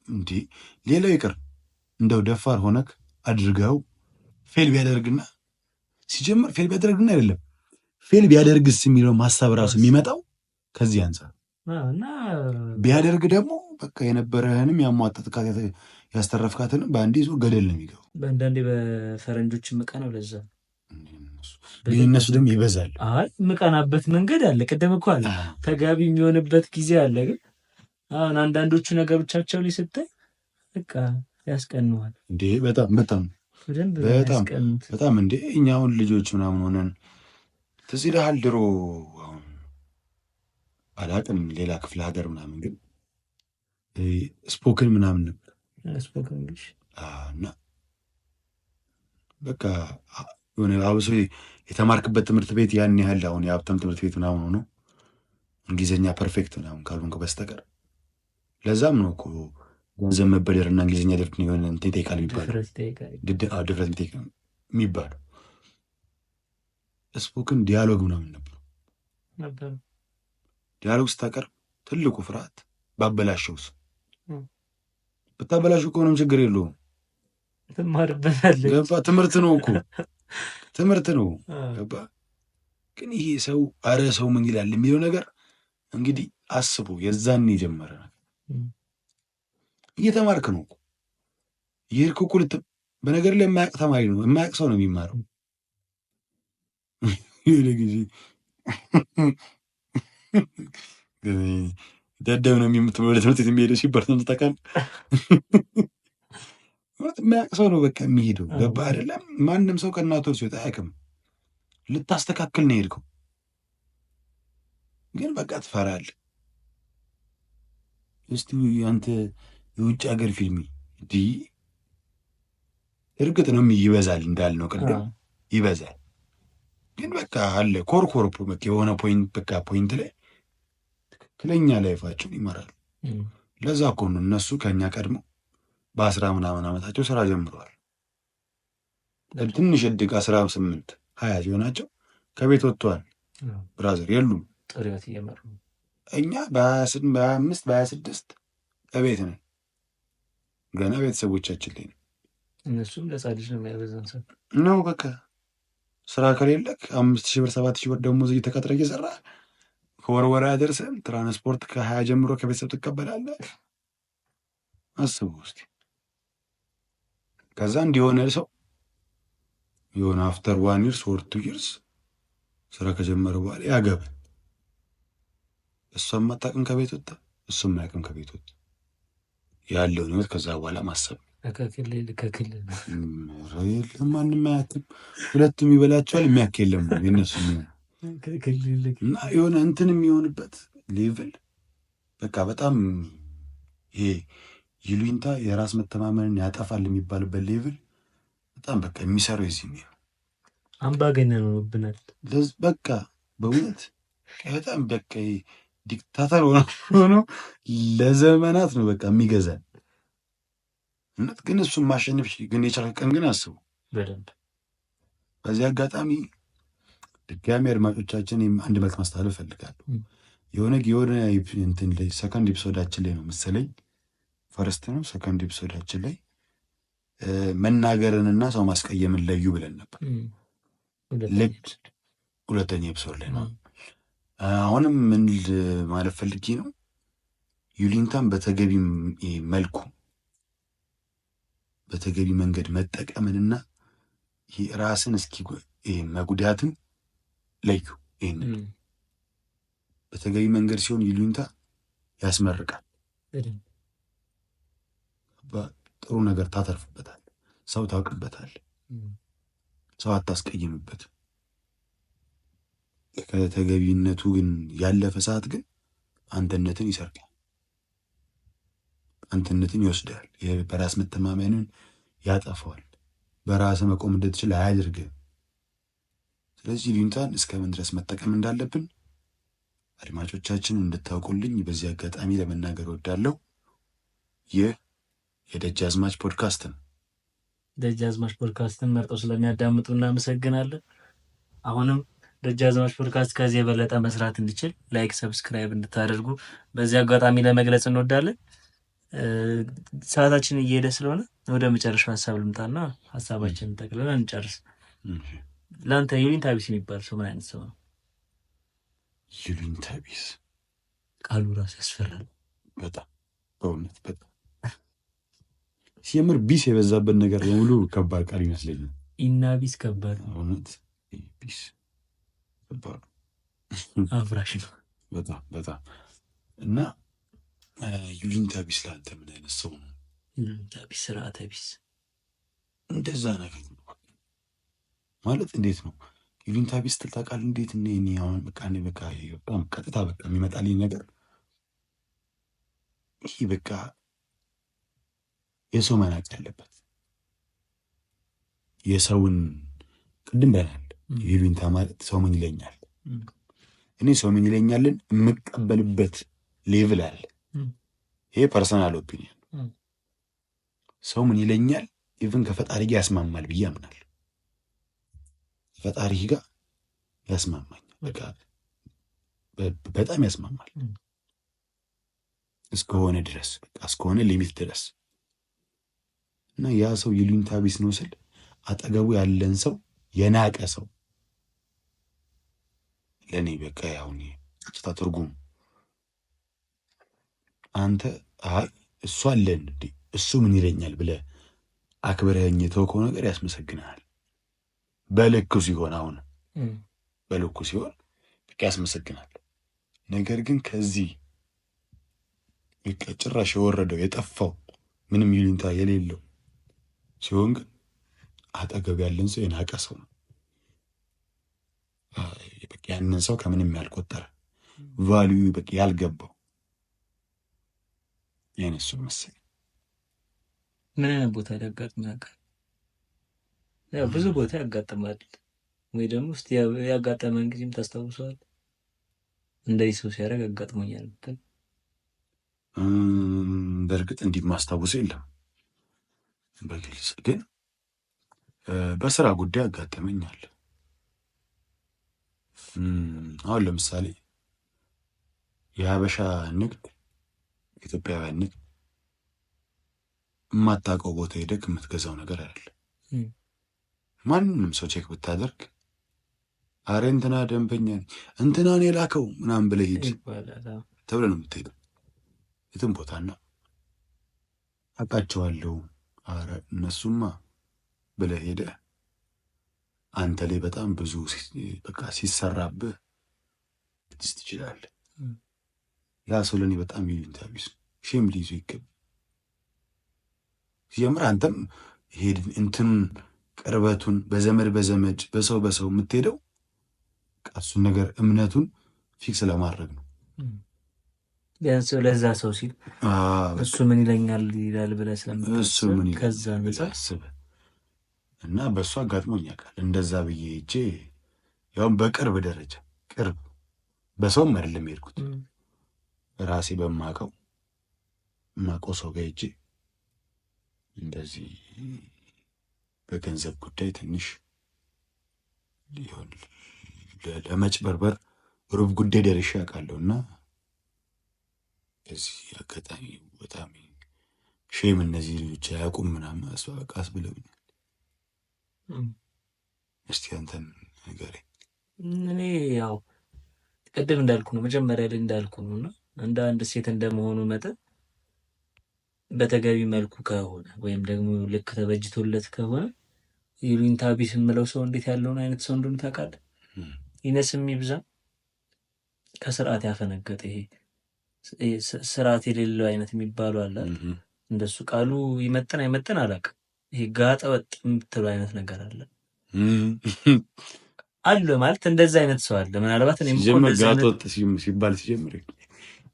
እንዲ ሌላው ይቅር እንደው ደፋር ሆነክ አድርገው ፌል ቢያደርግና ሲጀምር ፌል ቢያደርግና አይደለም ፌል ቢያደርግስ የሚለው ማሳብ ራሱ የሚመጣው ከዚህ አንጻር እና ቢያደርግ ደግሞ በቃ የነበረህንም ያሟጠጥካት ያስተረፍካትንም በአንዴ ይዞ ገደል ነው የሚገባው። በአንዳንዴ በፈረንጆች ምቀ ነው ለዛ ግን እነሱ ደግሞ ይበዛል። አይ ምቀናበት መንገድ አለ። ቅድም እኮ አለ ተጋቢ የሚሆንበት ጊዜ አለ። ግን አሁን አንዳንዶቹ ነገሮቻቸው ላይ ስታይ በቃ ያስቀንዋል እንዴ በጣም በጣም በጣም እንዴ እኛ አሁን ልጆች ምናምን ሆነን ትዝ ይልሃል ድሮ አሁን አላቅም ሌላ ክፍለ ሀገር ምናምን ግን ስፖክን ምናምን ነበር ስፖክን እና በቃ የሆነ አብሶ የተማርክበት ትምህርት ቤት ያን ያህል አሁን የሀብታም ትምህርት ቤት ምናምን ሆኖ እንግሊዝኛ ፐርፌክት ምናምን ካልሆንክ በስተቀር ለዛም ነው እኮ ገንዘብ መበደርና እንግሊዝኛ ደፍት የሆነ እንትን ይጠይቃል የሚባለው ድፍረት የሚባለው። ስፖክን ዲያሎግ ምናምን ነበር። ዲያሎግ ስታቀርብ ትልቁ ፍርሃት ባበላሸውስ፣ ብታበላሸው ከሆነም ችግር የለውም ትማርበታለህ። ገባ? ትምህርት ነው እኮ ትምህርት ነው። ገባ? ግን ይሄ ሰው አረ ሰው ምን ይላል የሚለው ነገር እንግዲህ አስቡ፣ የዛን የጀመረ ነገር እየተማርክ ነው እኮ ይሄድክ እኮ በነገር ላይ የማያውቅ ተማሪ ነው የማያውቅ ሰው ነው የሚማረው። ይሄ ጊዜ ደደብ ነው የምትለው ወደ ትምህርት ቤት የሚሄደው ሲባል ተንተካል የማያውቅ ሰው ነው በቃ የሚሄደው። ገባ አይደለም? ማንም ሰው ከእናቱ ሲወጣ አያውቅም። ልታስተካክል ነው የሄድከው፣ ግን በቃ ትፈራለህ። እስቲ አንተ የውጭ ሀገር ፊልም እርግጥ ነው ይበዛል እንዳልነው ቅድም ይበዛል፣ ግን በቃ አለ ኮርኮር የሆነ ፖይንት ላይ ትክክለኛ ላይፋቸውን ይመራሉ። ለዛ እኮ ነው እነሱ ከእኛ ቀድሞ በ10 ምናምን ዓመታቸው ስራ ጀምረዋል። ትንሽ እድግ 18 20 ሲሆናቸው ከቤት ወጥተዋል። ብራዘር የሉም ጥሪት እየመሩ እኛ በ25 በ26 እቤት ነን፣ ገና ቤተሰቦቻችን ላይ ነው። እነሱም ለጻ ልጅ ነው የሚያበዛን ሰው ነው። በቃ ስራ ከሌለክ 5000 ብር 7000 ብር ደግሞ እዚህ ተቀጥረ እየሰራ ከወርወራ ያደርሰን ትራንስፖርት ከ20 ጀምሮ ከቤተሰብ ትቀበላለህ። አስቡ እስኪ። ከዛ እንዲሆነ ሰው የሆነ አፍተር 1 year or 2 years ስራ ከጀመረ በኋላ ያገባል። እሷም አታውቅም ከቤት ወጣ፣ እሱም አያውቅም ከቤት ወጣ። ያለውን ህይወት ከዛ በኋላ ማሰብ ከክልል ማንም አያውቅም። ሁለቱም ይበላቸዋል፣ የሚያውቅ የለም የነሱ እና የሆነ እንትን የሚሆንበት ሌቭል በቃ በጣም ይሄ ይሉኝታ የራስ መተማመንን ያጠፋል የሚባልበት ሌቭል በጣም በቃ የሚሰራው የዚህ ነው። አምባገነን ሆኖብናል። በቃ በእውነት በጣም በቃ ዲክታተር ሆኖ ለዘመናት ነው በቃ የሚገዛን። እውነት ግን እሱን ማሸነፍ ግን የቻልክ ቀን ግን አስቡ በደንብ። በዚህ አጋጣሚ ድጋሚ አድማጮቻችን አንድ መልዕክት ማስተላለፍ እፈልጋለሁ። የሆነ እንትን ላይ ሰከንድ ኤፒሶዳችን ላይ ነው መሰለኝ ፈርስት ነው ሰከንድ ኤፒሶዳችን ላይ መናገርንና ሰው ማስቀየምን ለዩ ብለን ነበር። ሁለተኛ ኤፒሶድ ላይ ነው። አሁንም ምን ማለት ፈልጌ ነው ይሉኝታን በተገቢ መልኩ በተገቢ መንገድ መጠቀምንና ራስን እስኪ መጉዳትን ለዩ። ይህን በተገቢ መንገድ ሲሆን ይሉኝታ ያስመርቃል። ጥሩ ነገር ታተርፍበታል፣ ሰው ታውቅበታል፣ ሰው አታስቀይምበት። ከተገቢነቱ ግን ያለፈ ሰዓት ግን አንተነትን ይሰርቃል። አንተነትን ይወስዳል። በራስ መተማመንን ያጠፋዋል። በራስ መቆም እንድትችል አያድርግም። ስለዚህ ይሉኝታን እስከምን ድረስ መጠቀም እንዳለብን አድማጮቻችን እንድታውቁልኝ በዚህ አጋጣሚ ለመናገር ወዳለሁ። ይህ የደጃዝማች ፖድካስት ነው። ደጃዝማች ፖድካስትን መርጠው ስለሚያዳምጡ እናመሰግናለን። አሁንም ደጃዝማች ፖድካስት ከዚህ የበለጠ መስራት እንዲችል ላይክ፣ ሰብስክራይብ እንድታደርጉ በዚህ አጋጣሚ ለመግለጽ እንወዳለን። ሰዓታችን እየሄደ ስለሆነ ወደ መጨረሻው ሀሳብ ልምጣና ሀሳባችንን ጠቅልለን እንጨርስ። ለአንተ ይሉኝታ ቢስ የሚባል ሰው ምን አይነት ሰው ነው? ይሉኝታ ቢስ ቃሉ ራሱ ያስፈራል በጣም በእውነት በጣም ሲጀምር ቢስ የበዛበት ነገር በሙሉ ከባድ ቃል ይመስለኛል። ኢና ቢስ ከባድ ነው። እውነት ቢስ ከባድ አፍራሽ ነው በጣም በጣም። እና ይሉኝታ ቢስ ለአንተ ምን አይነት ሰው ነው? ይሉኝታ ቢስ፣ ስርዓተ ቢስ፣ እንደዛ ነገር ነው ማለት እንዴት ነው ይሉኝታ ቢስ ትል ታውቃለህ? እንዴት እኔ አሁን በቃ በጣም ቀጥታ በቃ የሚመጣልኝ ነገር ይሄ በቃ የሰው መናቅ ያለበት የሰውን ቅድም ብለናል። ይሉኝታ ማለት ሰው ምን ይለኛል፣ እኔ ሰው ምን ይለኛልን የምቀበልበት ሌቭል አለ። ይሄ ፐርሰናል ኦፒኒየን። ሰው ምን ይለኛል ኢቭን ከፈጣሪ ጋር ያስማማል ብዬ አምናለሁ። ፈጣሪ ጋር ያስማማኛል፣ በቃ በጣም ያስማማል እስከሆነ ድረስ በቃ እስከሆነ ሊሚት ድረስ። እና ያ ሰው ይሉኝታ ቢስ ነው ስል አጠገቡ ያለን ሰው የናቀ ሰው ለእኔ በቃ ያሁን ቀጥታ ትርጉም አንተ አይ እሱ አለን እንዴ እሱ ምን ይለኛል ብለህ አክብረኸኝ የተወከው ነገር ያስመሰግናል። በልኩ ሲሆን አሁን በልኩ ሲሆን በቃ ያስመሰግናል። ነገር ግን ከዚህ በቃ ጭራሽ የወረደው የጠፋው ምንም ይሉኝታ የሌለው ሲሆን ግን አጠገብ ያለን ሰው የናቀ ሰው ነው። በቃ ያንን ሰው ከምንም ያልቆጠረ ቫልዩ በቃ ያልገባው የኔ ሰው መሰለኝ። ምን አይነት ቦታ ሊያጋጥም ያውቃል? ያው ብዙ ቦታ ያጋጥማል። ወይ ደግሞ እስቲ ያጋጠመን ጊዜም ታስታውሰዋል? እንደዚህ ሰው ሲያደርግ አጋጥሞኛል ብትል? በእርግጥ እንዲህ ማስታወሰው የለም በግልጽ ግን በስራ ጉዳይ ያጋጠመኛል። አሁን ለምሳሌ የሀበሻ ንግድ፣ ኢትዮጵያውያን ንግድ የማታውቀው ቦታ ሄደህ የምትገዛው ነገር አይደለም። ማንንም ሰው ቼክ ብታደርግ አሬ እንትና ደንበኛ እንትናን የላከው ምናምን ብለህ ሂድ ተብለህ ነው የምትሄደው የትም ቦታና አውቃቸዋለሁ አረ እነሱማ ብለህ ሄደህ አንተ ላይ በጣም ብዙ በቃ ሲሰራብህ ልትስ ትችላለህ። ያ ሰው ለእኔ በጣም ይሉኝታ ቢስ ሼም ሊይዙ ይገባል። ሲጀምር አንተም ሄድ እንትን ቅርበቱን በዘመድ በሰው የምትሄደው እሱን ነገር እምነቱን ፊክስ ለማድረግ ነው። ቢያንስ ለዛ ሰው ሲል እሱ ምን ይለኛል ይላል ብለህ ስለምታስብ ከዛ አስብ እና በእሱ አጋጥሞኝ ያውቃል። እንደዛ ብዬ ሄጄ ያውም በቅርብ ደረጃ ቅርብ በሰውም አይደለም የሄድኩት ራሴ በማውቀው ሰው ጋር ሄጄ እንደዚህ በገንዘብ ጉዳይ ትንሽ ሊሆን ለመጭበርበር ሩብ ጉዳይ ደርሼ አውቃለሁና በዚህ አጋጣሚ በጣም ሼም እነዚህ ልጆች አያውቁም ምናምን አስበቃስ ብለውኛል። እስቲ አንተን ንገረኝ። እኔ ያው ቅድም እንዳልኩ ነው መጀመሪያ ላይ እንዳልኩ ነው እና እንደ አንድ ሴት እንደመሆኑ መጠን በተገቢ መልኩ ከሆነ ወይም ደግሞ ልክ ተበጅቶለት ከሆነ ይሉኝታ ቢስ የምለው ሰው እንዴት ያለውን አይነት ሰው እንደሆነ ታውቃለህ? ይነስም ይብዛም ከስርዓት ያፈነገጠ ይሄ ስርዓት የሌለው አይነት የሚባሉ አለ። እንደሱ ቃሉ ይመጥን አይመጥን አላውቅም። ይሄ ጋጠ ወጥ የምትለው አይነት ነገር አለ አለ ማለት እንደዛ አይነት ሰው አለ። ምናልባት እኔም ጋጠ ወጥ ሲባል ሲጀምር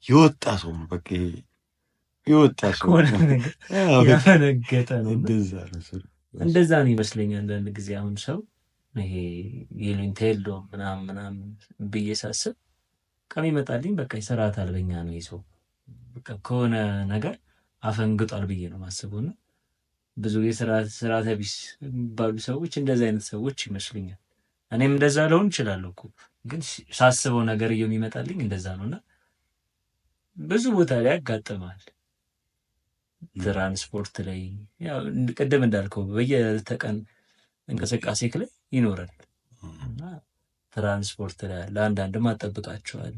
የወጣ ሰው ነው በቃ የወጣ ሰው ከሆነ ነገር ያፈነገጠ ነው። እንደዛ ነው። እንደዛ ነው ይመስለኛል አንዳንድ ጊዜ አሁን ሰው ይሄ ይሉኝታ የለውም ምናምን ምናምን ብዬ ሳስብ ከሚመጣልኝ በቃ የስርዓት አልበኛ ነው ይሰው በቃ ከሆነ ነገር አፈንግጧል ብዬ ነው ማስበው። እና ብዙ የስርዓተ ቢስ የሚባሉ ሰዎች እንደዚህ አይነት ሰዎች ይመስሉኛል። እኔም እንደዛ ልሆን እችላለሁ እኮ ግን ሳስበው ነገር የሚመጣልኝ እንደዛ ነው። እና ብዙ ቦታ ላይ ያጋጥማል። ትራንስፖርት ላይ ያው ቅድም እንዳልከው በየተቀን እንቅስቃሴ ላይ ይኖራል እና ትራንስፖርት ላይ ያለ አንዳንድ ማጠብቃቸዋል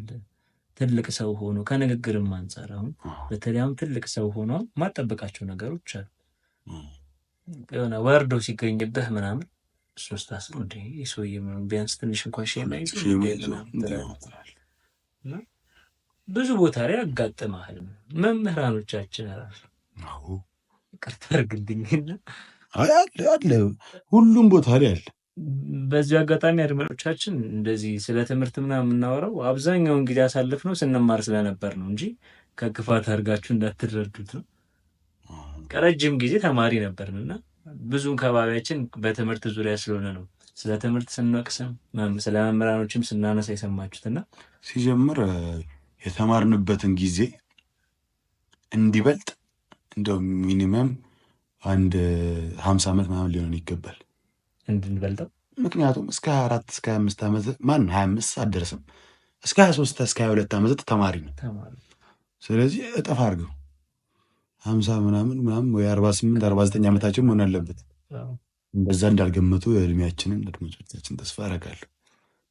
ትልቅ ሰው ሆኖ ከንግግርም አንጻር አሁን በተለይ አሁን ትልቅ ሰው ሆኖ ማጠብቃቸው ነገሮች አሉ። የሆነ ወርዶ ሲገኝብህ ምናምን ሶስት አስሮ እንደ ሰውዬ ቢያንስ ትንሽ እንኳን ሼም ብዙ ቦታ ላይ ያጋጥመሃል። መምህራኖቻችን ራሱ ይቅርታ አድርግልኝና አለ ሁሉም ቦታ ላይ አለ። በዚህ አጋጣሚ አድማጮቻችን እንደዚህ ስለ ትምህርት ምናምን የምናወራው አብዛኛውን ጊዜ አሳልፍነው ስንማር ስለነበር ነው እንጂ ከክፋት አድርጋችሁ እንዳትረዱት ነው። ከረጅም ጊዜ ተማሪ ነበርን እና ብዙም ከባቢያችን በትምህርት ዙሪያ ስለሆነ ነው ስለ ትምህርት ስንወቅስም ስለ መምህራኖችም ስናነሳ የሰማችሁትና ሲጀምር የተማርንበትን ጊዜ እንዲበልጥ እንደው ሚኒመም አንድ 50 ዓመት ምናምን ሊሆን ይገባል እንድንበልጠው። ምክንያቱም እስከ 24 እስከ 25 ዓመት ማን 25 አትደርስም። እስከ 23 እስከ 22 ዓመት ተማሪ ነው። ስለዚህ እጥፍ አድርገው 50 ምናምን ወይ 48 49 ዓመታቸው መሆን አለበት። በዛ እንዳልገመቱ የእድሜያችንን አድማጮቻችን ተስፋ አደርጋለሁ።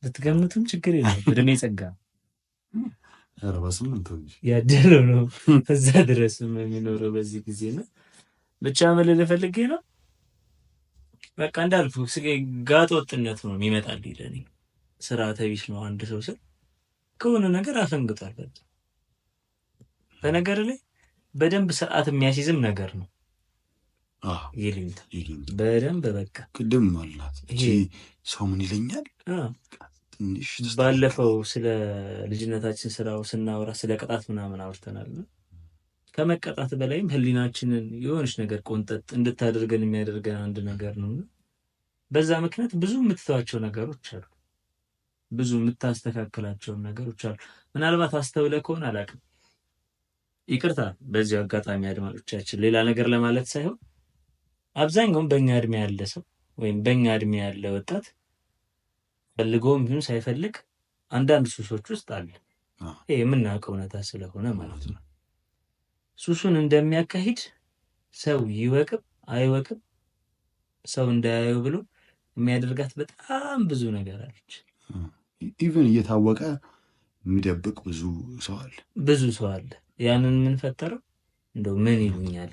ልትገምቱም ችግር የለም። እድሜ ጸጋ 48 ያደለው ነው እዛ ድረስ የሚኖረው በዚህ ጊዜ ነው። ብቻ ምን ልል ፈልጌ ነው በቃ እንዳልኩ ጋጥ ወጥነት ነው የሚመጣልኝ ለኔ። ስርዓተ ቢስ ነው አንድ ሰው ስል ከሆነ ነገር አፈንግጧል። በነገር ላይ በደንብ ስርዓት የሚያስይዝም ነገር ነው። ይልኝታ በደንብ በቃ ቅድም አላት እቺ ሰው ምን ይለኛል። ባለፈው ስለ ልጅነታችን ስራው ስናወራ ስለ ቅጣት ምናምን አውርተናል። ከመቀጣት በላይም ህሊናችንን የሆነች ነገር ቆንጠጥ እንድታደርገን የሚያደርገን አንድ ነገር ነው። በዛ ምክንያት ብዙ የምትተዋቸው ነገሮች አሉ፣ ብዙ የምታስተካክላቸው ነገሮች አሉ። ምናልባት አስተውለ ከሆነ አላውቅም፣ ይቅርታ በዚህ አጋጣሚ አድማጮቻችን፣ ሌላ ነገር ለማለት ሳይሆን አብዛኛውን በእኛ እድሜ ያለ ሰው ወይም በእኛ እድሜ ያለ ወጣት ፈልጎም ይሁን ሳይፈልግ አንዳንድ ሱሶች ውስጥ አለ። ይሄ የምናውቀው እውነታ ስለሆነ ማለት ነው። ሱሱን እንደሚያካሂድ ሰው ይወቅም አይወቅም ሰው እንዳያየው ብሎ የሚያደርጋት በጣም ብዙ ነገር አለች። ኢቭን እየታወቀ የሚደብቅ ብዙ ሰው አለ። ያንን ምን ፈጠረው እንደው ምን ይሉኛል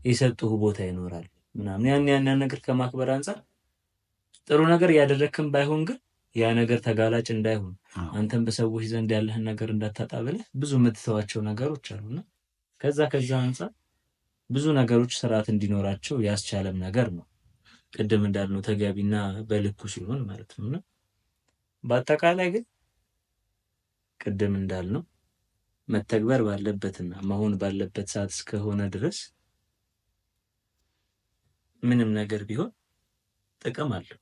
የሰጡህ ቦታ ይኖራል ምናምን ያን ነገር ከማክበር አንፃር ጥሩ ነገር እያደረክም ባይሆን ግን ያ ነገር ተጋላጭ እንዳይሆን አንተም በሰዎች ዘንድ ያለህን ነገር እንዳታጣ ብለህ ብዙ የምትተዋቸው ነገሮች አሉና ከዛ አንፃር ብዙ ነገሮች ስርዓት እንዲኖራቸው ያስቻለም ነገር ነው። ቅድም እንዳልነው ተገቢና በልኩ ሲሆን ማለት ነውና በአጠቃላይ ግን ቅድም እንዳልነው መተግበር ባለበትና መሆን ባለበት ሰዓት እስከሆነ ድረስ ምንም ነገር ቢሆን ጥቅም አለው፣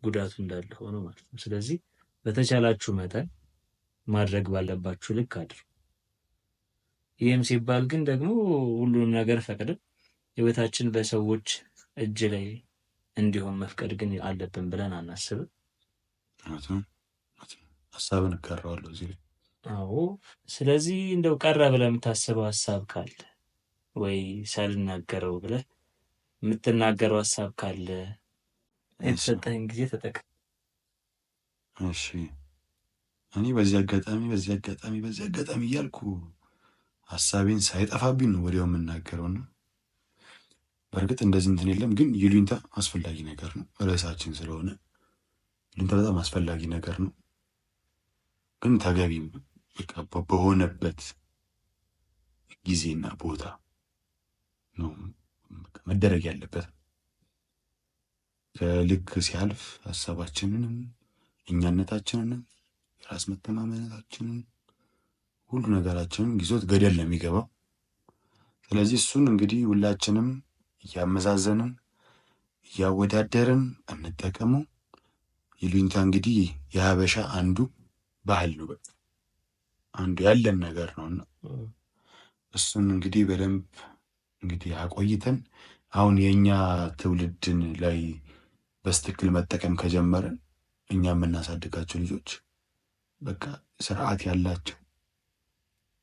ጉዳቱ እንዳለ ሆኖ ማለት ነው። ስለዚህ በተቻላችሁ መጠን ማድረግ ባለባችሁ ልክ አድርጉ። ይህም ሲባል ግን ደግሞ ሁሉንም ነገር ፈቅደን ህይወታችን በሰዎች እጅ ላይ እንዲሆን መፍቀድ ግን አለብን ብለን አናስብም። ሀሳብን እጋራዋለሁ እዚህ ላይ። አዎ፣ ስለዚህ እንደው ቀረ ብለህ የምታስበው ሀሳብ ካለ ወይ ሳልናገረው ብለህ የምትናገረው ሀሳብ ካለ የተሰጠህን ጊዜ ተጠቅም። እሺ፣ እኔ በዚህ አጋጣሚ እያልኩ ሀሳቤን ሳይጠፋብኝ ነው ወዲያው የምናገረውና በእርግጥ እንደዚህ እንትን የለም፣ ግን ይሉኝታ አስፈላጊ ነገር ነው። ርዕሳችን ስለሆነ ይሉኝታ በጣም አስፈላጊ ነገር ነው፣ ግን ተገቢም በሆነበት ጊዜና ቦታ ነው መደረግ ያለበት። ከልክ ሲያልፍ ሀሳባችንንም እኛነታችንንም የራስ መተማመናችንን ሁሉ ነገራችንን ይዞት ገደል ነው የሚገባው። ስለዚህ እሱን እንግዲህ ሁላችንም እያመዛዘንን እያወዳደርን እንጠቀመው። ይሉኝታ እንግዲህ የሀበሻ አንዱ ባህል ነው፣ በቃ አንዱ ያለን ነገር ነውና እሱን እንግዲህ በደንብ እንግዲህ አቆይተን አሁን የእኛ ትውልድን ላይ በስትክክል መጠቀም ከጀመረን እኛ የምናሳድጋቸው ልጆች በቃ ስርዓት ያላቸው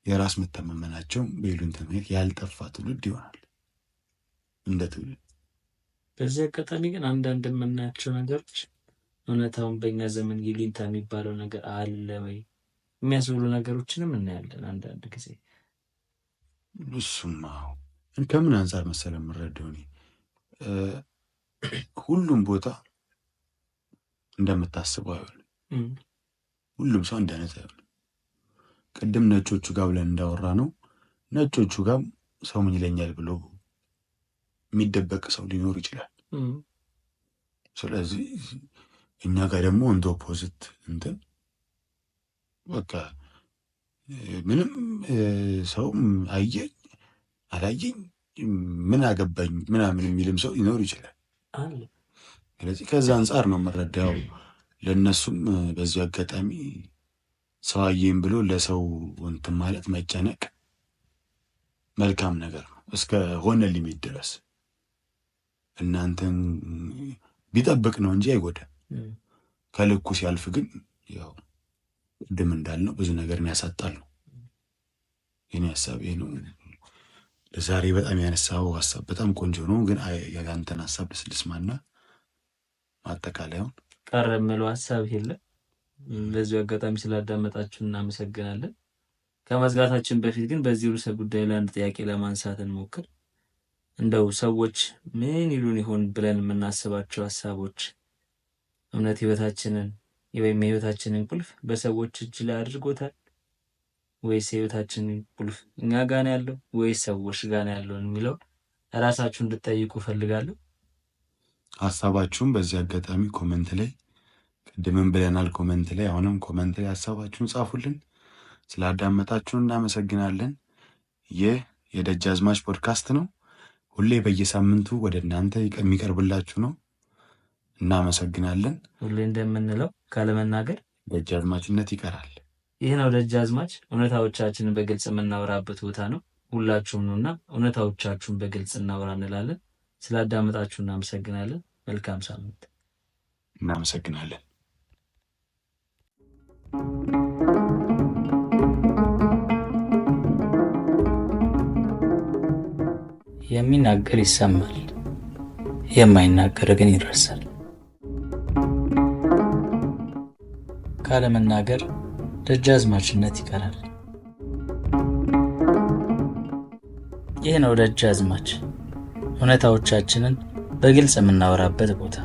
የራስ መተማመናቸው በይሉኝታ ምክንያት ያልጠፋ ትውልድ ይሆናል እንደ ትውልድ። በዚህ አጋጣሚ ግን አንዳንድ የምናያቸው ነገሮች እውነታውን በእኛ ዘመን ይሉኝታ የሚባለው ነገር አለ ወይ የሚያስብሉ ነገሮችንም እናያለን አንዳንድ ጊዜ። እሱማ ከምን አንጻር መሰለ የምረዳው እኔ ሁሉም ቦታ እንደምታስበው አይሆንም። ሁሉም ሰው አንድ አይነት አይሆንም። ቅድም ነጮቹ ጋር ብለን እንዳወራ ነው ነጮቹ ጋር ሰው ምን ይለኛል ብሎ የሚደበቅ ሰው ሊኖር ይችላል። ስለዚህ እኛ ጋር ደግሞ እንደ ኦፖዚት እንትን በቃ ምንም ሰው አየኝ አላየኝ ምን አገባኝ ምናምን የሚልም ሰው ሊኖር ይችላል። ስለዚህ ከዛ አንጻር ነው የምረዳው። ለእነሱም በዚህ አጋጣሚ ሰው አየኝ ብሎ ለሰው እንትን ማለት መጨነቅ መልካም ነገር ነው እስከ ሆነ ሊሚት ድረስ እናንተን ቢጠብቅ ነው እንጂ አይጎዳም። ከልኩ ሲያልፍ ግን ያው ቅድም እንዳልነው ብዙ ነገርን ያሳጣል ነው የኔ ሀሳብ ይሄ ነው። ለዛሬ በጣም ያነሳው ሀሳብ በጣም ቆንጆ ነው፣ ግን የአንተን ሀሳብ ልስማና ማጠቃለያውን ቀረ የምለው ሀሳብ የለም። በዚሁ አጋጣሚ ስላዳመጣችሁ እናመሰግናለን። ከመዝጋታችን በፊት ግን በዚህ ርዕሰ ጉዳይ ላይ አንድ ጥያቄ ለማንሳት እንሞክር። እንደው ሰዎች ምን ይሉን ይሆን ብለን የምናስባቸው ሀሳቦች እውነት ህይወታችንን ወይም የህይወታችንን ቁልፍ በሰዎች እጅ ላይ አድርጎታል ወይስ የህይወታችንን ቁልፍ እኛ ጋር ነው ያለው ወይስ ሰዎች ጋር ነው ያለው የሚለው ራሳችሁ እንድትጠይቁ ፈልጋለሁ። ሀሳባችሁን በዚህ አጋጣሚ ኮመንት ላይ ቅድምም ብለናል፣ ኮመንት ላይ አሁንም ኮመንት ላይ ሀሳባችሁን ጻፉልን። ስላዳመጣችሁን እናመሰግናለን። ይህ የደጃዝማች ፖድካስት ነው። ሁሌ በየሳምንቱ ወደ እናንተ የሚቀርብላችሁ ነው። እናመሰግናለን። ሁሌ እንደምንለው ካለመናገር ደጃዝማችነት ይቀራል። ይህ ነው ደጃዝማች፣ እውነታዎቻችንን በግልጽ የምናወራበት ቦታ ነው። ሁላችሁም ነውና እውነታዎቻችሁን በግልጽ እናወራ እንላለን። ስላዳመጣችሁ እናመሰግናለን። መልካም ሳምንት። እናመሰግናለን። የሚናገር ይሰማል፣ የማይናገር ግን ይረሳል። ካለመናገር ደጃዝማችነት ይቀራል። ይህ ነው ደጃዝማች፣ እውነታዎቻችንን በግልጽ የምናወራበት ቦታ።